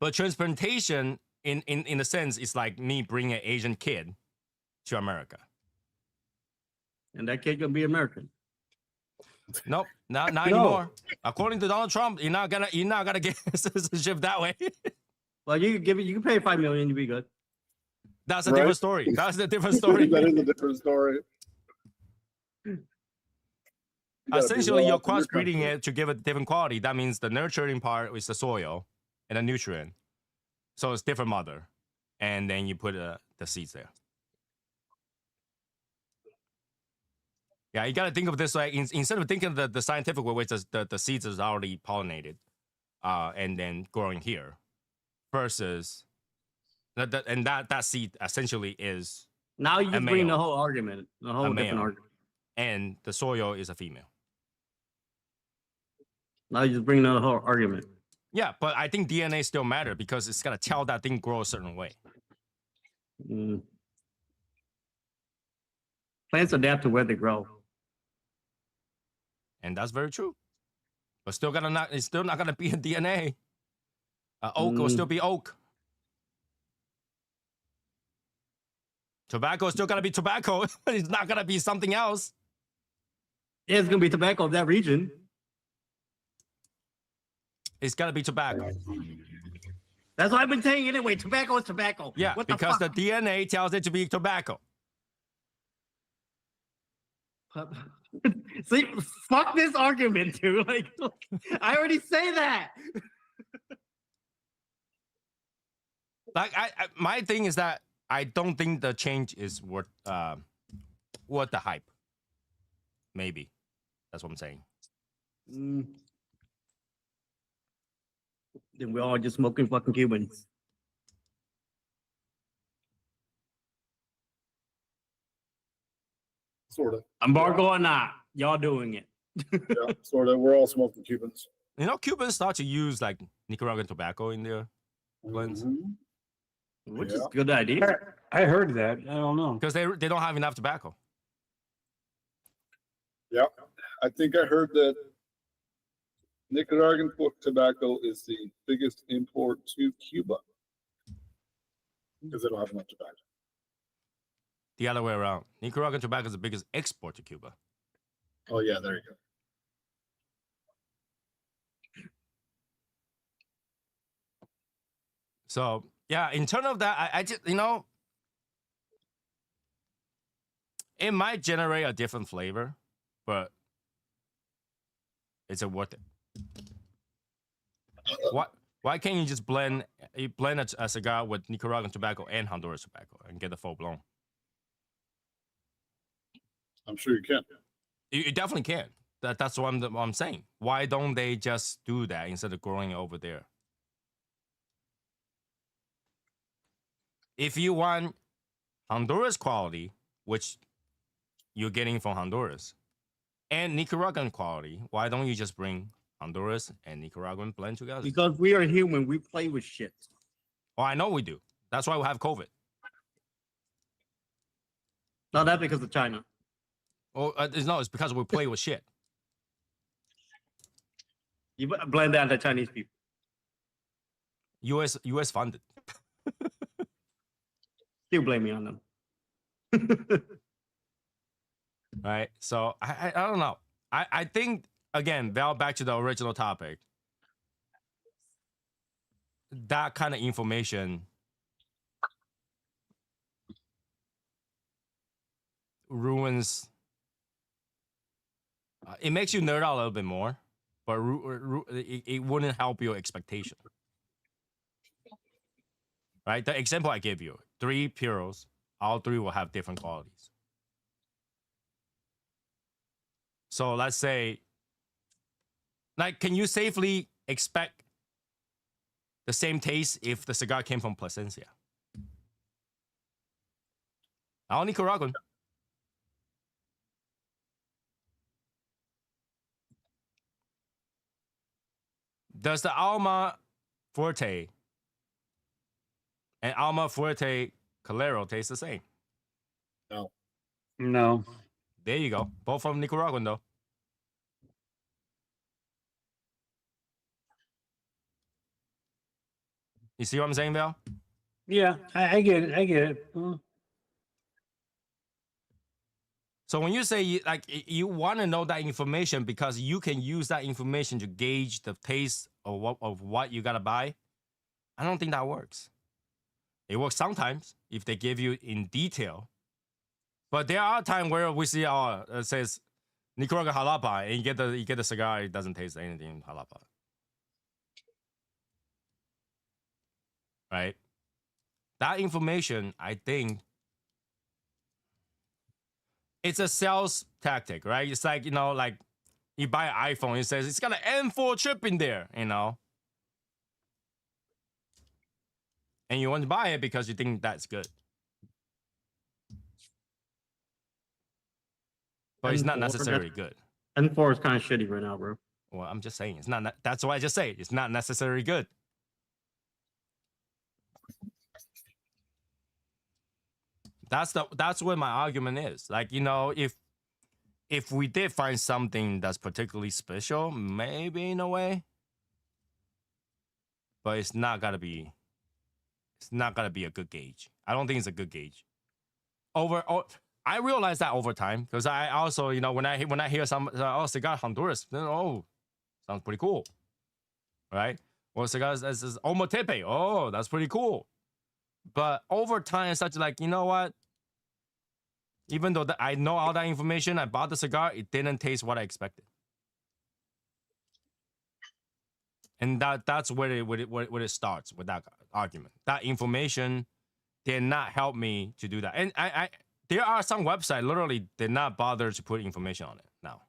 But transplantation, in a sense, is like me bringing an Asian kid to America. And that kid gonna be American. Nope, not No. anymore. According to Donald Trump, you're not gonna get citizenship that way. Well, you can give it. You can pay $5 million. You'll be good. That's a Right. different story. That's a different story. That is a different story. You gotta be Essentially, well you're off in your crossbreeding country. it to give it different quality. That means the nurturing part is the soil and the nutrient. So it's different mother, and then you put the seeds there. Yeah, you gotta think of this like instead of thinking the scientific way, which is the seeds is already pollinated, and then growing here, versus that seed essentially is, Now you A just bring the male. whole argument, the whole different male. argument. and the soil is a female. Now you just bring the whole argument. Yeah, but I think DNA still matter because it's gonna tell that thing grow a certain way. Mm. Plants adapt to where they grow. And that's very true. But still it's still not gonna be a DNA. Oak will Mm. still be oak. Tobacco is still gonna be tobacco. It's not gonna be something else. Yeah, it's gonna be tobacco of that region. It's gotta be tobacco. That's what I've been saying anyway. Tobacco is tobacco. Yeah, what because the the DNA tells it to be tobacco. fuck? See, fuck this argument, dude. Like, I already say that. Like my thing is that I don't think the change is worth the hype. Maybe. That's what I'm saying. Mm. Then we're all just smoking fucking Cubans. Sort of. Embargo or not, y'all doing it. Yeah, sort of. We're all smoking Cubans. You know, Cubans start to use like Nicaraguan tobacco in their blends Mhm. Which is Yeah. a good idea. I heard that. I don't know. because they don't have enough tobacco. Yeah. I think I heard that Nicaraguan tobacco is the biggest import to Cuba because they don't have enough tobacco. The other way around. Nicaraguan tobacco is the biggest export to Cuba. Oh yeah, there you go. So yeah, in terms of that, I just it might generate a different flavor, but is it worth it? Why can't you just blend a cigar with Nicaraguan tobacco and Honduras tobacco and get a full blown? I'm sure you can. You definitely can. That's what I'm saying. Why don't they just do that instead of growing it over there? If you want Honduras quality, which you're getting from Honduras, and Nicaraguan quality, why don't you just bring Honduras and Nicaraguan blend together? Because we are human, we play with shit. Oh, I know we do. That's why we have COVID. No, that because of China. Oh, it's because we play with shit. You blame that on the Chinese people. US funded. Still blame me on them. Right? So I don't know. I think again, back to the original topic. That kind of information ruins. It makes you nerd out a little bit more, but it wouldn't help your expectation. Right? The example I gave you, 3 puros, all 3 will have different qualities. So let's say, like, can you safely expect the same taste if the cigar came from Plasencia? All Nicaraguan. Does the Alma Fuerte and Alma Fuerte Calero taste the same? No. No. There you go. Both from Nicaraguan, though. You see what I'm saying, Val? Yeah, I get it. I get it. So when you say you want to know that information because you can use that information to gauge the taste of what you gotta buy, I don't think that works. It works sometimes if they give you in detail, but there are times where we see it says Nicaragua Jalapa, and you get the cigar, it doesn't taste anything Jalapa, right? That information, I think, it's a sales tactic, right? It's like, like you buy an iPhone, it says it's got an M4 chip in there, and you want to buy it because you think that's good. But it's not necessarily good. N4 is kind of shitty right now, bro. Well, I'm just saying, it's not. That's why I just say it's not necessarily good. That's what my argument is. Like, if we did find something that's particularly special, maybe in a way, but it's not gonna be a good gauge. I don't think it's a good gauge. I realize that over time because I also, when I hear some cigar Honduras, then sounds pretty cool, right? Or cigars as Omotepe, that's pretty cool. But over time, it's such like, you know what? Even though I know all that information, I bought the cigar, it didn't taste what I expected. And that's where it starts with that argument. That information did not help me to do that. And I there are some websites literally did not bother to put information on it now.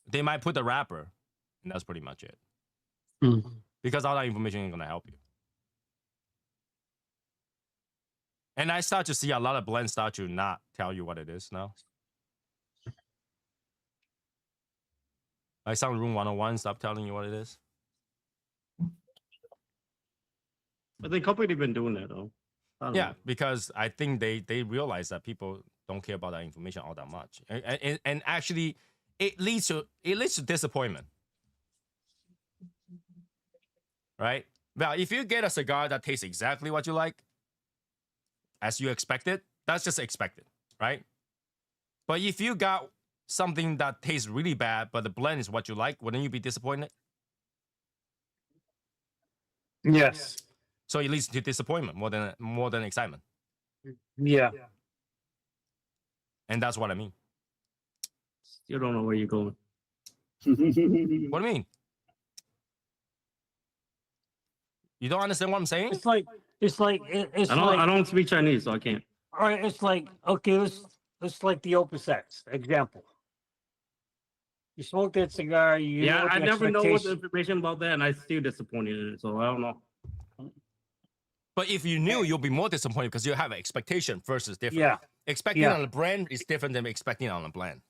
They might put the wrapper, and that's pretty much it. Because all that information ain't gonna help you. And I start to see a lot of blends start to not tell you what it is now. Like some Room 101 stop telling you what it is. I think company been doing that though. Yeah, because I think they realize that people don't care about that information all that much, and actually, it leads to disappointment, right? Well, if you get a cigar that tastes exactly what you like, as you expected, that's just expected, right? But if you got something that tastes really bad, but the blend is what you like, wouldn't you be disappointed? Yes. So it leads to disappointment more than excitement. Yeah. And that's what I mean. You don't know where you're going. What do you mean? You don't understand what I'm saying? It's like I don't speak Chinese, so I can't. all right, it's like, okay, let's like the Opus X example. You smoke that cigar, you know what I the never know what the expectation- information about that, and I still disappointed in it. So I don't know. But if you knew, you'll be more disappointed because you have an expectation versus different. Yeah. Expecting Yeah. on a brand is different than expecting on a blend.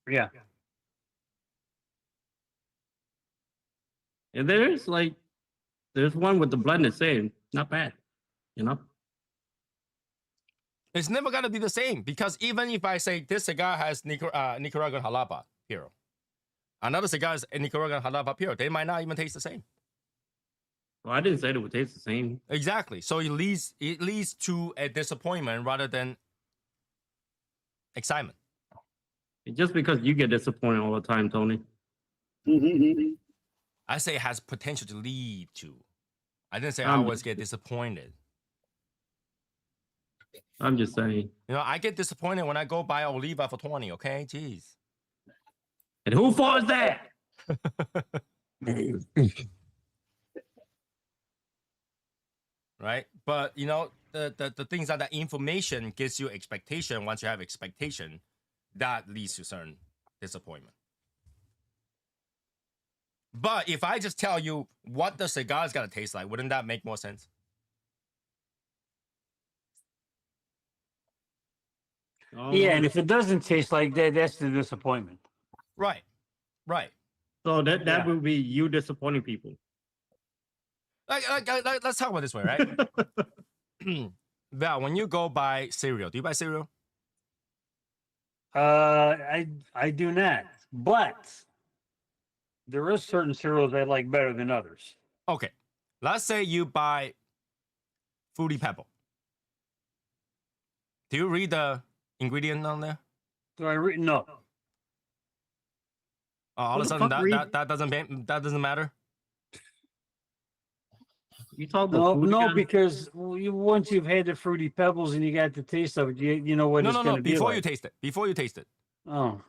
Yeah. And there's one with the blend the same, not bad, you know. It's never gonna be the same because even if I say this cigar has Nicaraguan jalapa puro, another cigar is Nicaraguan jalapa puro, they might not even taste the same. Well, I didn't say it would taste the same. Exactly. So it leads to a disappointment rather than excitement. Just because you get disappointed all the time, Tony. I say it has potential to lead to. I didn't say I I'm always just- get disappointed. I'm just saying. You know, I get disappointed when I go buy Oliva for 20, okay? Jeez. And who fault is that? Right? But you know, the things that information gives you expectation. Once you have expectation, that leads to certain disappointment. But if I just tell you what the cigar is gonna taste like, wouldn't that make more sense? Yeah, and if it doesn't taste like that, that's the disappointment. Right. Right. So that Yeah. will be you disappointing people. Like, let's talk about it this way, right? Val, when you go buy cereal, do you buy cereal? I do not, but there is certain cereals I like better than others. Okay. Let's say you buy Fruity Pebble. Do you read the ingredient on there? Do I read? No. All Who of a the sudden, fuck read- that doesn't matter. You talk about No, food no, again? because once you've had the Fruity Pebbles and you got the taste of it, you know what No, it's no, going no. to be Before like. you taste it. Before you taste it. Oh,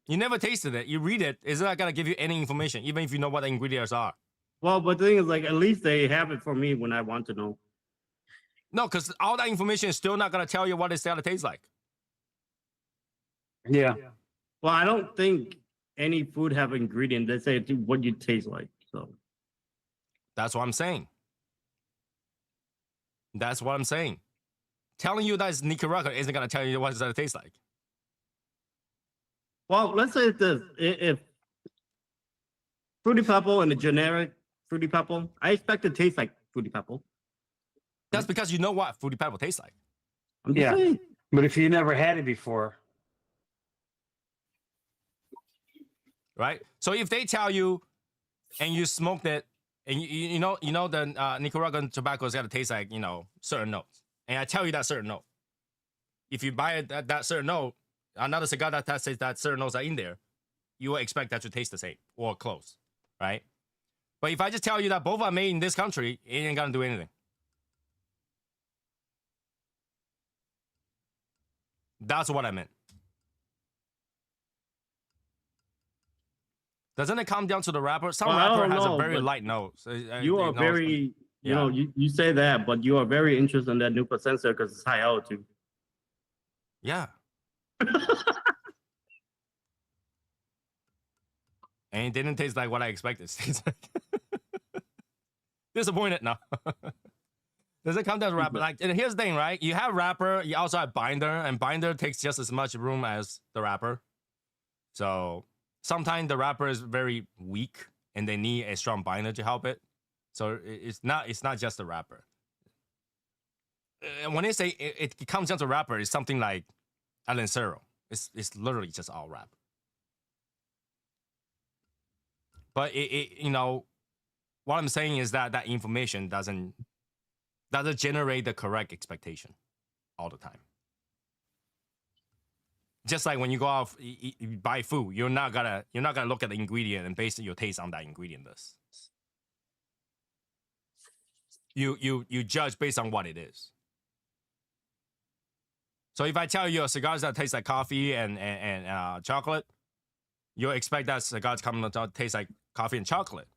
You never tasted it. You read it. It's not gonna give you any information, even if you know what the ingredients are. Well, but the thing is, like, at least they have it for me when I want to know. No, because all that information is still not gonna tell you what it's gonna taste like. yeah. Well, I don't think any food have ingredient that say what you taste like. So That's what I'm saying. That's what I'm saying. Telling you that it's Nicaragua isn't gonna tell you what it's gonna taste like. well, let's say this: if Fruity Pebble and the generic Fruity Pebble, I expect it to taste like Fruity Pebble. That's because you know what Fruity Pebble tastes like. I'm just Yeah. saying. But if you never had it before, Right? So if they tell you and you smoked it and you know the Nicaraguan tobacco is gonna taste like, you know, certain notes. And I tell you that certain note. If you buy it that certain note, another cigar that says that certain notes are in there, you will expect that to taste the same or close, right? But if I just tell you that both are made in this country, it ain't gonna do anything. That's what I meant. Doesn't it come down to the wrapper? Some Well, I wrapper don't has a know, very but light nose. You are know, very, you know, you say that, but you are very interested in that new sensor because it's high altitude. yeah. And it didn't taste like what I expected. Disappointed? No. Does it come down to wrapper? Like, and here's the thing, right? You have wrapper, you also have binder, and binder takes just as much room as the wrapper. So sometimes the wrapper is very weak, and they need a strong binder to help it. So it's not just the wrapper. When they say it comes down to wrapper, it's something like El Lancero. It's literally just all wrapper. But you know, what I'm saying is that information doesn't generate the correct expectation all the time. Just like when you go out, you buy food, you're not gonna look at the ingredient and base your taste on that ingredient list. You judge based on what it is. So if I tell you a cigar that tastes like coffee and chocolate, you'll expect that cigar to come to taste like coffee and chocolate.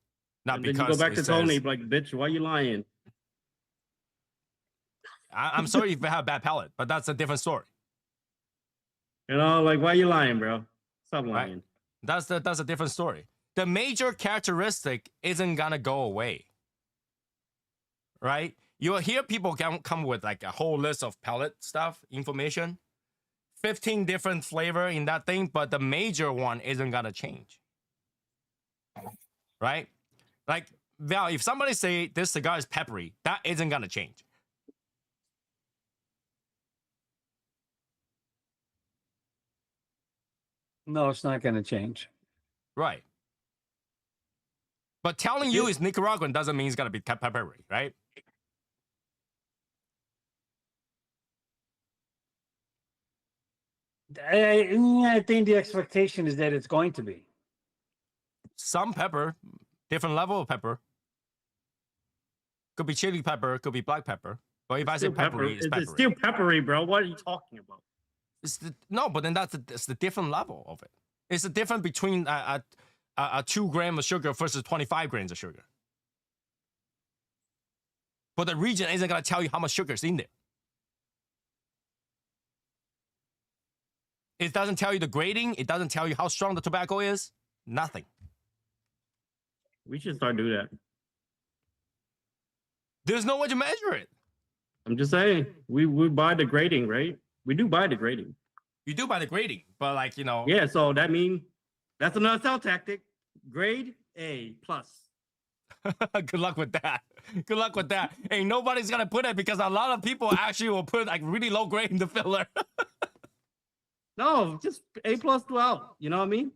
Not And because then you go back it to says, Tony, like, bitch, why you lying? I'm sorry if I have bad palate, but that's a different story. You know, like, why you lying, bro? Stop Right. lying. That's a different story. The major characteristic isn't gonna go away. Right? You'll hear people come with like a whole list of palate stuff, information, 15 different flavor in that thing, but the major one isn't gonna change. Right? Like, Val, if somebody say this cigar is peppery, that isn't gonna change. No, it's not going to change. Right. But telling you it's Nicaraguan doesn't mean it's gonna be peppery, right? I think the expectation is that it's going to be. Some pepper, different level of pepper. Could be chili pepper, could be black pepper. But if I say peppery, it's peppery. It's still peppery, bro. What are you talking about? No, but then it's the different level of it. It's the difference between a 2 grams of sugar versus 25 grams of sugar. But the region isn't gonna tell you how much sugar is in there. It doesn't tell you the grading. It doesn't tell you how strong the tobacco is. Nothing. We should start doing that. There's no way to measure it. I'm just saying, we buy the grading, right? We do buy the grading. You do by the grading, but like, you know. Yeah, so that means that's another sell tactic. Grade A plus. Good luck with that. Good luck with that. Ain't nobody's gonna put it because a lot of people actually will put like really low grade in the filler. No, just A plus throughout. You know what I mean?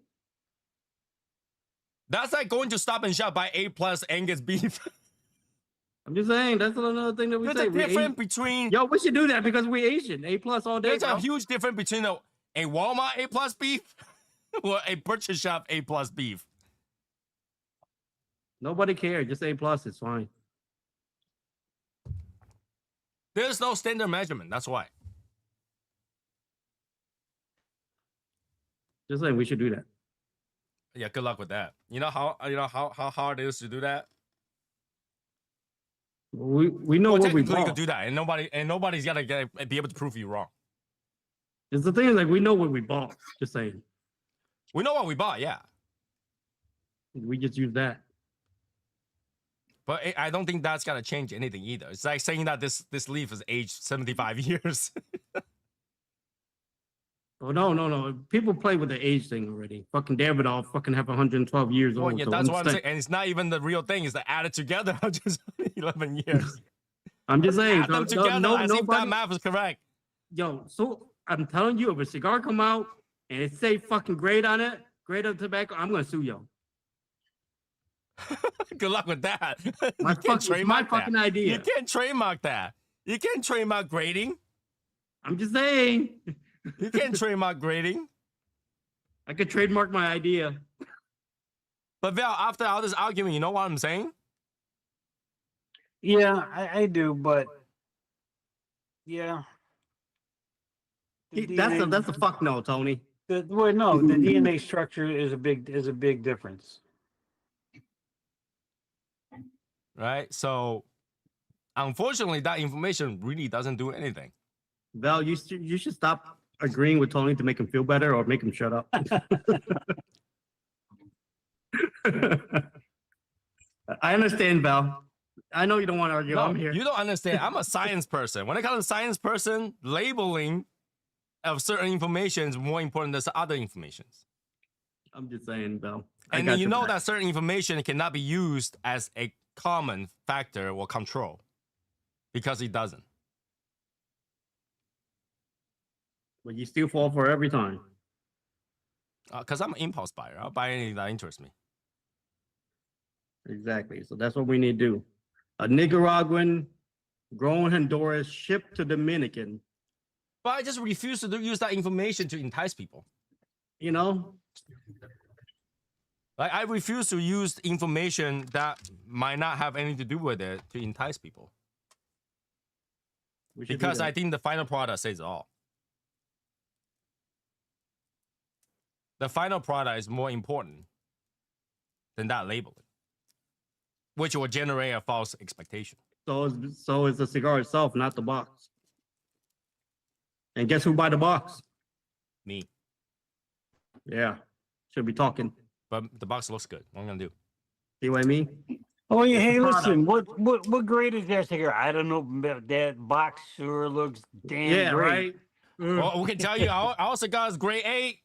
That's like going to Stop and Shop buy A+ Angus beef. I'm just saying that's another thing that we There's say. a difference between. Yo, we should do that because we Asian. A plus all day. There's Bro. a huge difference between a Walmart A+ beef or a butcher shop A+ beef. Nobody cares. Just A plus. It's fine. There's no standard measurement. That's why. Just saying we should do that. Yeah, good luck with that. You know how hard it is to do that. We know Well, what we technically you bought. could do that, and nobody's gonna be able to prove you wrong. It's the thing is like we know what we bought. Just saying. We know what we bought, yeah, We just use that. but I don't think that's gonna change anything either. It's like saying that this leaf is aged 75 years. Oh no. People play with the age thing already. Fucking Davidoff fucking have 112 years old. Well, yeah, so that's what I'm saying. saying, and it's not even the real thing. It's the added together of just 11 years. I'm just saying. Add them so together. no, as if that nobody, math is correct. yo, so I'm telling you, if a cigar come out and it say fucking grade on it, grade of tobacco, I'm gonna sue yo. Good luck with that. My You can't fucking trademark that. fucking idea. You can't trademark that. You can't trademark grading. I'm just saying. You can't trademark grading. I could trademark my idea. But Val, after all this argument, you know what I'm saying? Yeah, I do, but yeah. The DNA That's a fuck no, Tony. the DNA structure is a big difference. Right? So, unfortunately, that information really doesn't do anything. Val, you should stop agreeing with Tony to make him feel better or make him shut up. I understand, Val. I know you don't want to argue. No, I'm here. you don't understand. I'm a science person. When it comes to science person, labeling of certain information is more important than other informations. I'm just saying, Val. And then you know that certain information cannot be used as a common factor or control because it doesn't. But you still fall for every time. Because I'm an impulse buyer. I'll buy anything that interests me. Exactly. So that's what we need to do. A Nicaraguan grown in Honduras, shipped to Dominican. But I just refuse to use that information to entice people. You know, Like I refuse to use information that might not have anything to do with it to entice people. we should do Because that. I think the final product says it all. The final product is more important than that labeling, which will generate a false expectation. So is the cigar itself, not the box. And guess who buy the box? Me. Yeah, should be talking. But the box looks good. What am I gonna do? See what I mean? Oh yeah, It's hey, the listen, what grade is that cigar? I don't know, but that box sure looks damn Yeah, great. right. Well, we can tell you our cigar is grade A.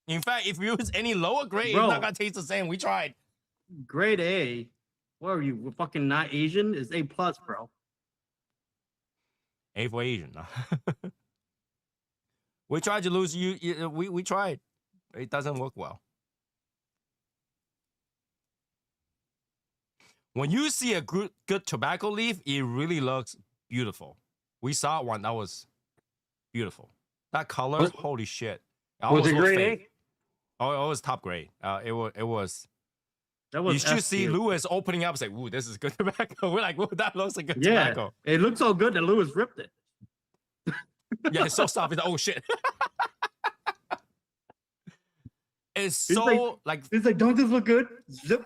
In fact, if you use any lower grade, Bro. it's not gonna taste the same. We tried. Grade A. What are you? We're fucking not Asian? It's A plus, bro. A for Asian. We tried to lose you. We tried. It doesn't work well. When you see a good tobacco leaf, it really looks beautiful. We saw one that was beautiful. That color, Was- holy shit! Was it almost grade fake. A? Oh, it was top grade. It was. That was You should F see tier. Lewis opening up, say, "Ooh, this is good tobacco." We're like, "Ooh, that looks like good Yeah, tobacco." it looked so good that Lewis ripped it. Yeah, it's so soft. It's like, oh shit. It's He's so like He's like, "Don't this look good?" Zip.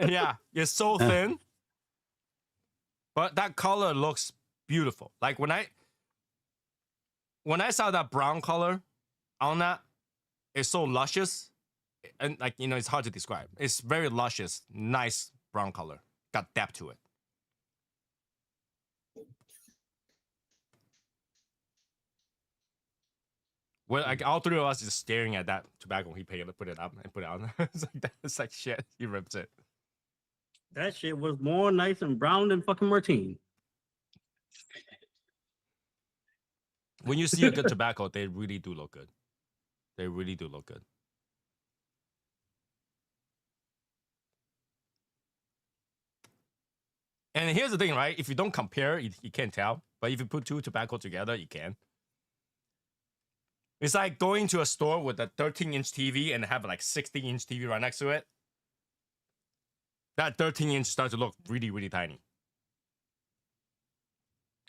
yeah, it's so thin. But that color looks beautiful. Like when I saw that brown color on that, it's so luscious. And like, you know, it's hard to describe. It's very luscious, nice brown color. Got depth to it. Well, like all three of us just staring at that tobacco. He paid to put it up and put it on. It's like shit. He rips it. That shit was more nice and brown than fucking Martine. When you see a good tobacco, they really do look good. They really do look good. And here's the thing, right? If you don't compare, you can't tell. But if you put two tobacco together, you can. It's like going to a store with a 13-inch TV and have like 60-inch TV right next to it. That 13-inch starts to look really, really tiny.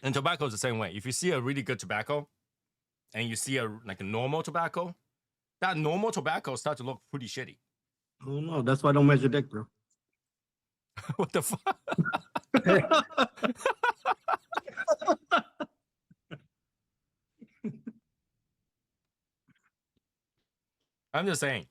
And tobacco is the same way. If you see a really good tobacco and you see a normal tobacco, that normal tobacco starts to look pretty shitty. Oh no, that's why I don't measure dick, bro. What the fuck? I'm just saying.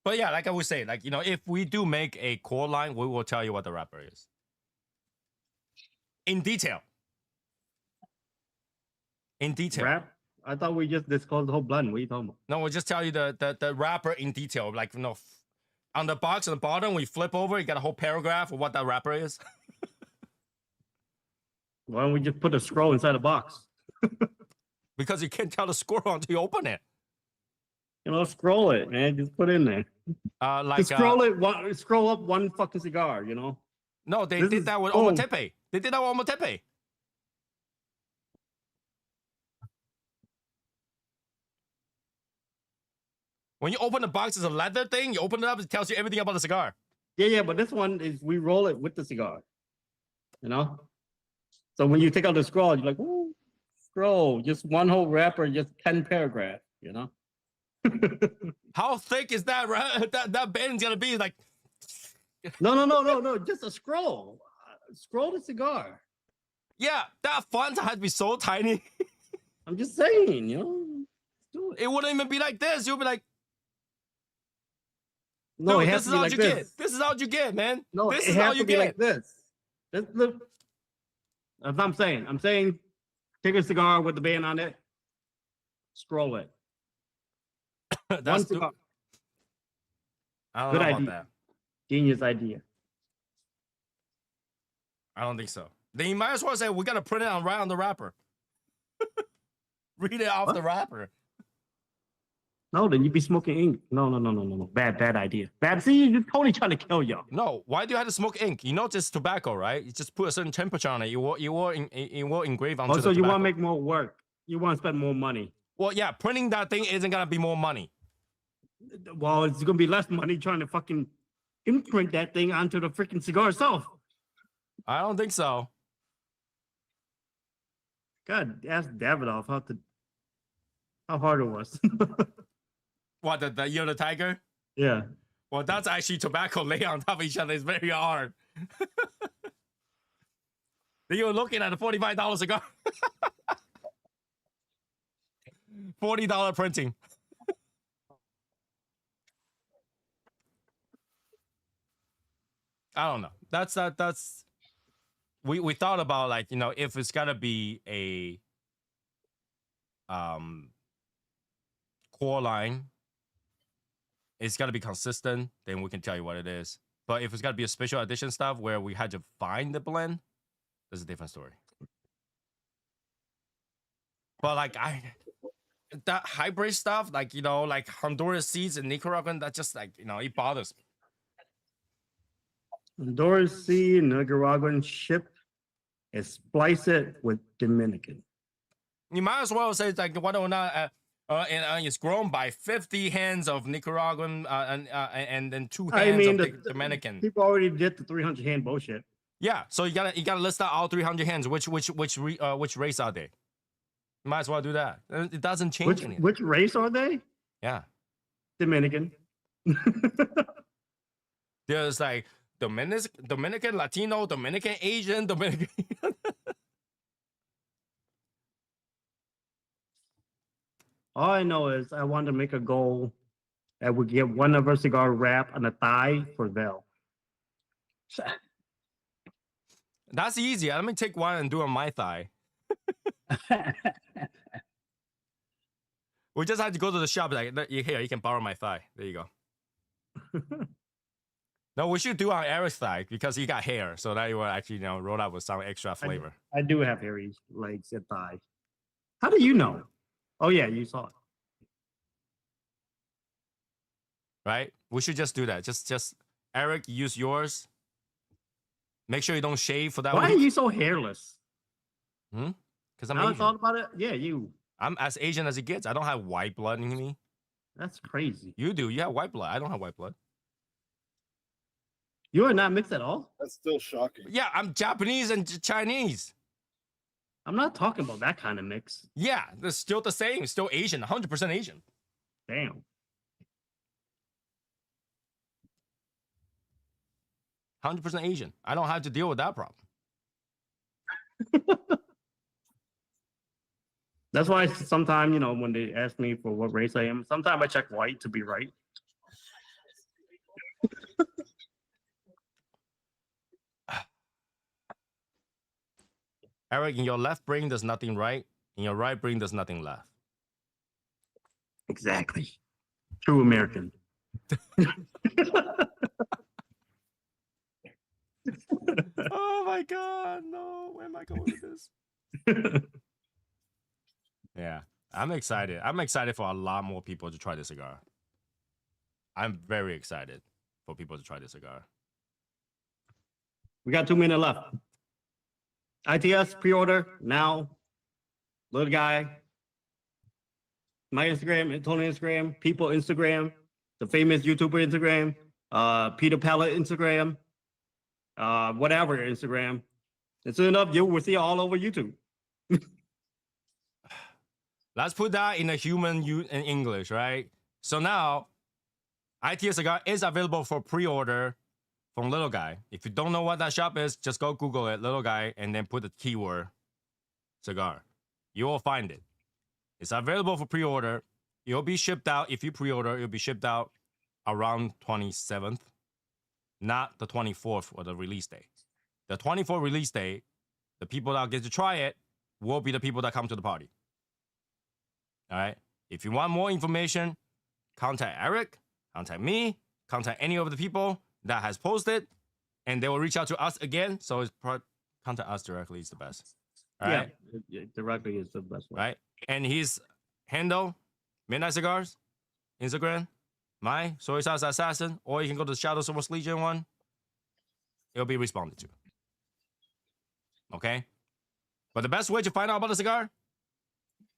But yeah, like I would say, like, you know, if we do make a core line, we will tell you what the wrapper is. In detail. In detail. Rap? I thought we just disclosed the whole blend. What are you talking about? No, we'll just tell you the wrapper in detail. Like, you know, on the box on the bottom, we flip over, you got a whole paragraph of what that wrapper is. Why don't we just put a scroll inside a box? Because you can't tell the score until you open it. You know, scroll it, man. Just put in there. Like Just scroll up one fucking cigar, you know? no, they This did is that with gold. Omotepe. They did that with Omotepe. When you open the box, it's a leather thing. You open it up, it tells you everything about the cigar. Yeah, but this one is we roll it with the cigar. You know? So when you take out the scroll, you're like, ooh, scroll, just one whole wrapper, just 10 paragraphs, you know? How thick is that? That band's gonna be like. No, just a scroll. Scroll the cigar. Yeah, that font has to be so tiny. I'm just saying, you know? Do it. It wouldn't even be like this. You'll be like, No, dude, it this has is to be all like you this. get. This is all you get, man. No, this it is all has you to be get. like this. That's what I'm saying. I'm saying take a cigar with the band on it, scroll it. One That's cigar. I don't Good know about idea. that. Genius idea. I don't think so. Then you might as well say we gotta print it on right on the wrapper. Read it off What? the wrapper. No, then you'd be smoking ink. No. Bad idea. Bad. See, you're totally trying to kill y'all. No, why do you have to smoke ink? You know, it's tobacco, right? You just put a certain temperature on it. You will engrave onto Also, the you tobacco. want to make more work. You want to spend more money. Well, yeah, printing that thing isn't gonna be more money. Well, it's going to be less money trying to fucking imprint that thing onto the freaking cigar itself. I don't think so. God, ask Davidoff how hard it was. What, the Year of the Tiger? Yeah. Well, that's actually tobacco laid on top of each other. It's very hard. Then you're looking at a $45 cigar. $40 printing. I don't know. That's we thought about, like, you know, if it's gotta be a core line, it's got to be consistent. Then we can tell you what it is. But if it's got to be a special edition stuff where we had to find the blend, that's a different story. But like that hybrid stuff, like like Honduras seeds and Nicaraguan, that just like it bothers me. Honduras seed, Nicaraguan ship, and splice it with Dominican. You might as well say it's like whether or not and it's grown by 50 hands of Nicaraguan and then 2 hands of Dominican. People already did the 300 hand bullshit. Yeah, so you gotta list out all 300 hands. Which race are they? You might as well do that. It doesn't change anything. Which race are they? Yeah, Dominican. there's like Dominican, Latino, Dominican, Asian, Dominican. All I know is I want to make a goal that would get one of our cigar wrap on the thigh for Vel. That's easy. Let me take one and do it on my thigh. We just have to go to the shop. Like, here, you can borrow my thigh. There you go. No, we should do on Eric's thigh because he got hair, so that you will actually roll out with some extra flavor. I do have hairy legs and thighs. How do you know? Oh yeah, you saw it. Right? We should just do that. Just Eric, use yours. Make sure you don't shave for that. Why are you so hairless? Because I'm I Asian. thought about it. Yeah, you. I'm as Asian as it gets. I don't have white blood in me. That's crazy. You do. You have white blood. I don't have white blood. You are not mixed at all? That's still shocking. Yeah, I'm Japanese and Chinese. I'm not talking about that kind of mix. Yeah, they're still the same. Still Asian. 100% Asian. Damn. 100% Asian. I don't have to deal with that problem. That's why sometimes, when they ask me for what race I am, sometimes I check white to be right. Eric, in your left brain, there's nothing right. In your right brain, there's nothing left. Exactly. True American. Oh my God, no. Where am I going with this? Yeah, I'm excited. I'm excited for a lot more people to try this cigar. I'm very excited for people to try this cigar. We got 2 minutes left. ITS pre-order now. Little guy. My Instagram, Antonio Instagram, people Instagram, the famous YouTuber Instagram, Peter Pallet Instagram, whatever Instagram. And soon enough, you will see all over YouTube. Let's put that in a human in English, right? So now, ITS cigar is available for pre-order from Little Guy. If you don't know what that shop is, just go Google it, Little Guy, and then put the keyword cigar. You will find it. It's available for pre-order. It'll be shipped out. If you pre-order, it'll be shipped out around 27th, not the 24th or the release day. The 24th release day, the people that get to try it will be the people that come to the party. All right? If you want more information, contact Eric, contact me, contact any of the people that has posted, and they will reach out to us again. So it's contact us directly is the best. All right? Yeah, directly is the best way. Right? And his handle, Midnight Cigars, Instagram, my Soy Sauce Assassin, or you can go to the Shadow Source Legion one. It'll be responded to. Okay? But the best way to find out about the cigar,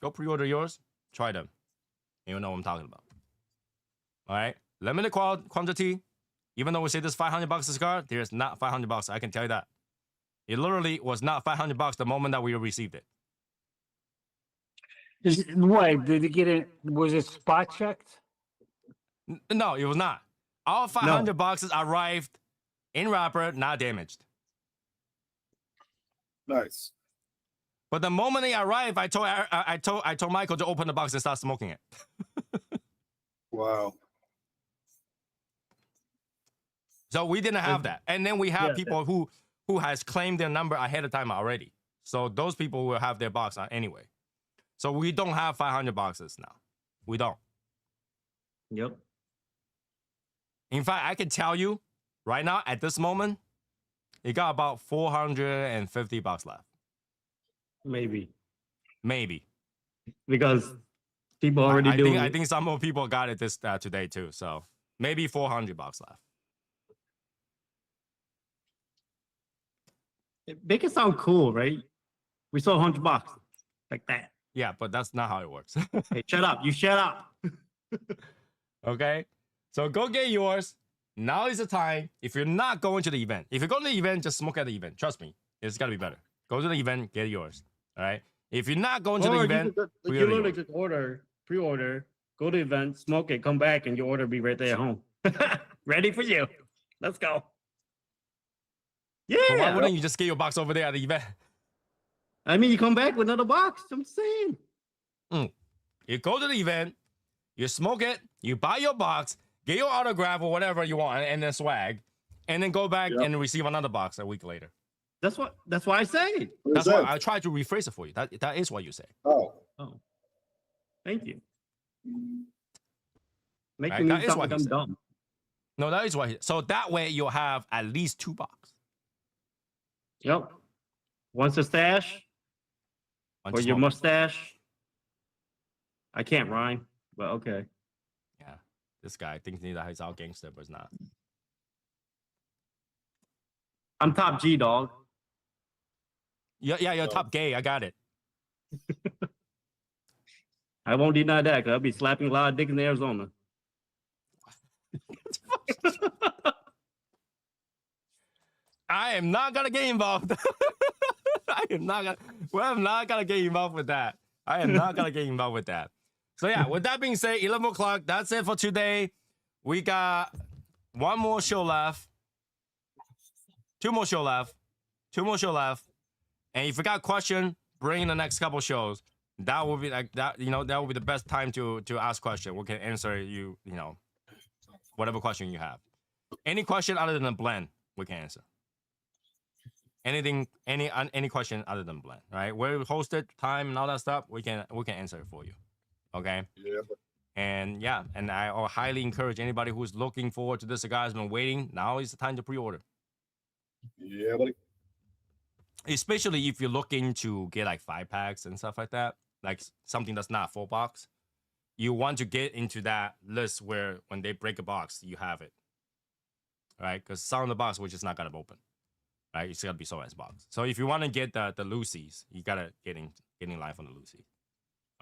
go pre-order yours, try them. You'll know what I'm talking about. All right? Limited quantity. Even though we say this $500 a cigar, there's not $500. I can tell you that. It literally was not $500 the moment that we received it. Why did you get it? Was it spot checked? No, it was not. All 500 boxes arrived in wrapper, not damaged. Nice. But the moment they arrived, I told Michael to open the box and start smoking it. Wow. So we didn't have that. And then we have people who has claimed their number ahead of time already. So those people will have their box anyway. So we don't have 500 boxes now. We don't. Yep. In fact, I can tell you right now at this moment, you got about $450 left. Maybe Maybe. because people already doing. I think some more people got it this today too. So maybe $400 left. Make it sound cool, right? We sold $100 like that. Yeah, but that's not how it works. Hey, shut up! You shut up. Okay, so go get yours. Now is the time. If you're not going to the event, if you go to the event, just smoke at the event. Trust me, it's gotta be better. Go to the event, get yours. All right. If you're not going to the event, you literally just pre-order, go to the event, smoke it, come back, and your order be right there at home. Ready for you. Let's go. but why Yeah. wouldn't you just get your box over there at the event? I mean, you come back with another box. I'm saying. You go to the event, you smoke it, you buy your box, get your autograph or whatever you want, and then swag, and then go back Yep. and receive another box a week later. That's why I say. What That's is why that? I tried to rephrase it for you. That is what you say. Oh. Oh, thank you. Right, Making that me is sound what like he I'm said. dumb. No, that is what. So that way you'll have at least 2 boxes. Yep. Once a stash One or to your smoke. mustache. I can't rhyme, but okay. Yeah, this guy thinks that he's out gangster, but it's not. I'm top G, dog. Yeah, you're Oh. top gay. I got it. I won't deny that because I'll be slapping a lot of dick in Arizona. I am not gonna get involved. I am not gonna. Well, I'm not gonna get involved with that. I am not gonna get involved with that. So yeah, with that being said, 11 o'clock. That's it for today. We got one more show left. 2 more show left. 2 more show left. And if you got a question, bring in the next couple shows. That will be like that. You know, that will be the best time to ask question. We can answer you. You know, whatever question you have. Any question other than the blend, we can answer. Anything, any question other than blend, right? Where we hosted, time, and all that stuff, we can answer it for you. Okay. Yeah. And yeah, and I highly encourage anybody who's looking forward to this cigar has been waiting. Now is the time to pre-order. Yeah, buddy. Especially if you're looking to get like 5-packs and stuff like that, like something that's not full box. You want to get into that list where when they break a box, you have it, right? Because some of the box we're just not gonna open, right? It's gotta be sold as box. So if you want to get the Lucy's, you gotta get in line on the Lucy.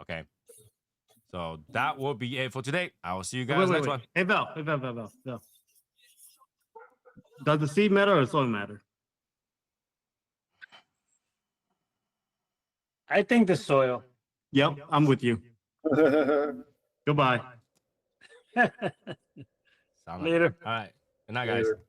Okay. So that will be it for today. I will see you guys next one. Hey, Val. Does the seed matter or the soil matter? I think the soil. Yep, I'm with you. Goodbye. Sound like- Later. All right. Good night, guys. Later.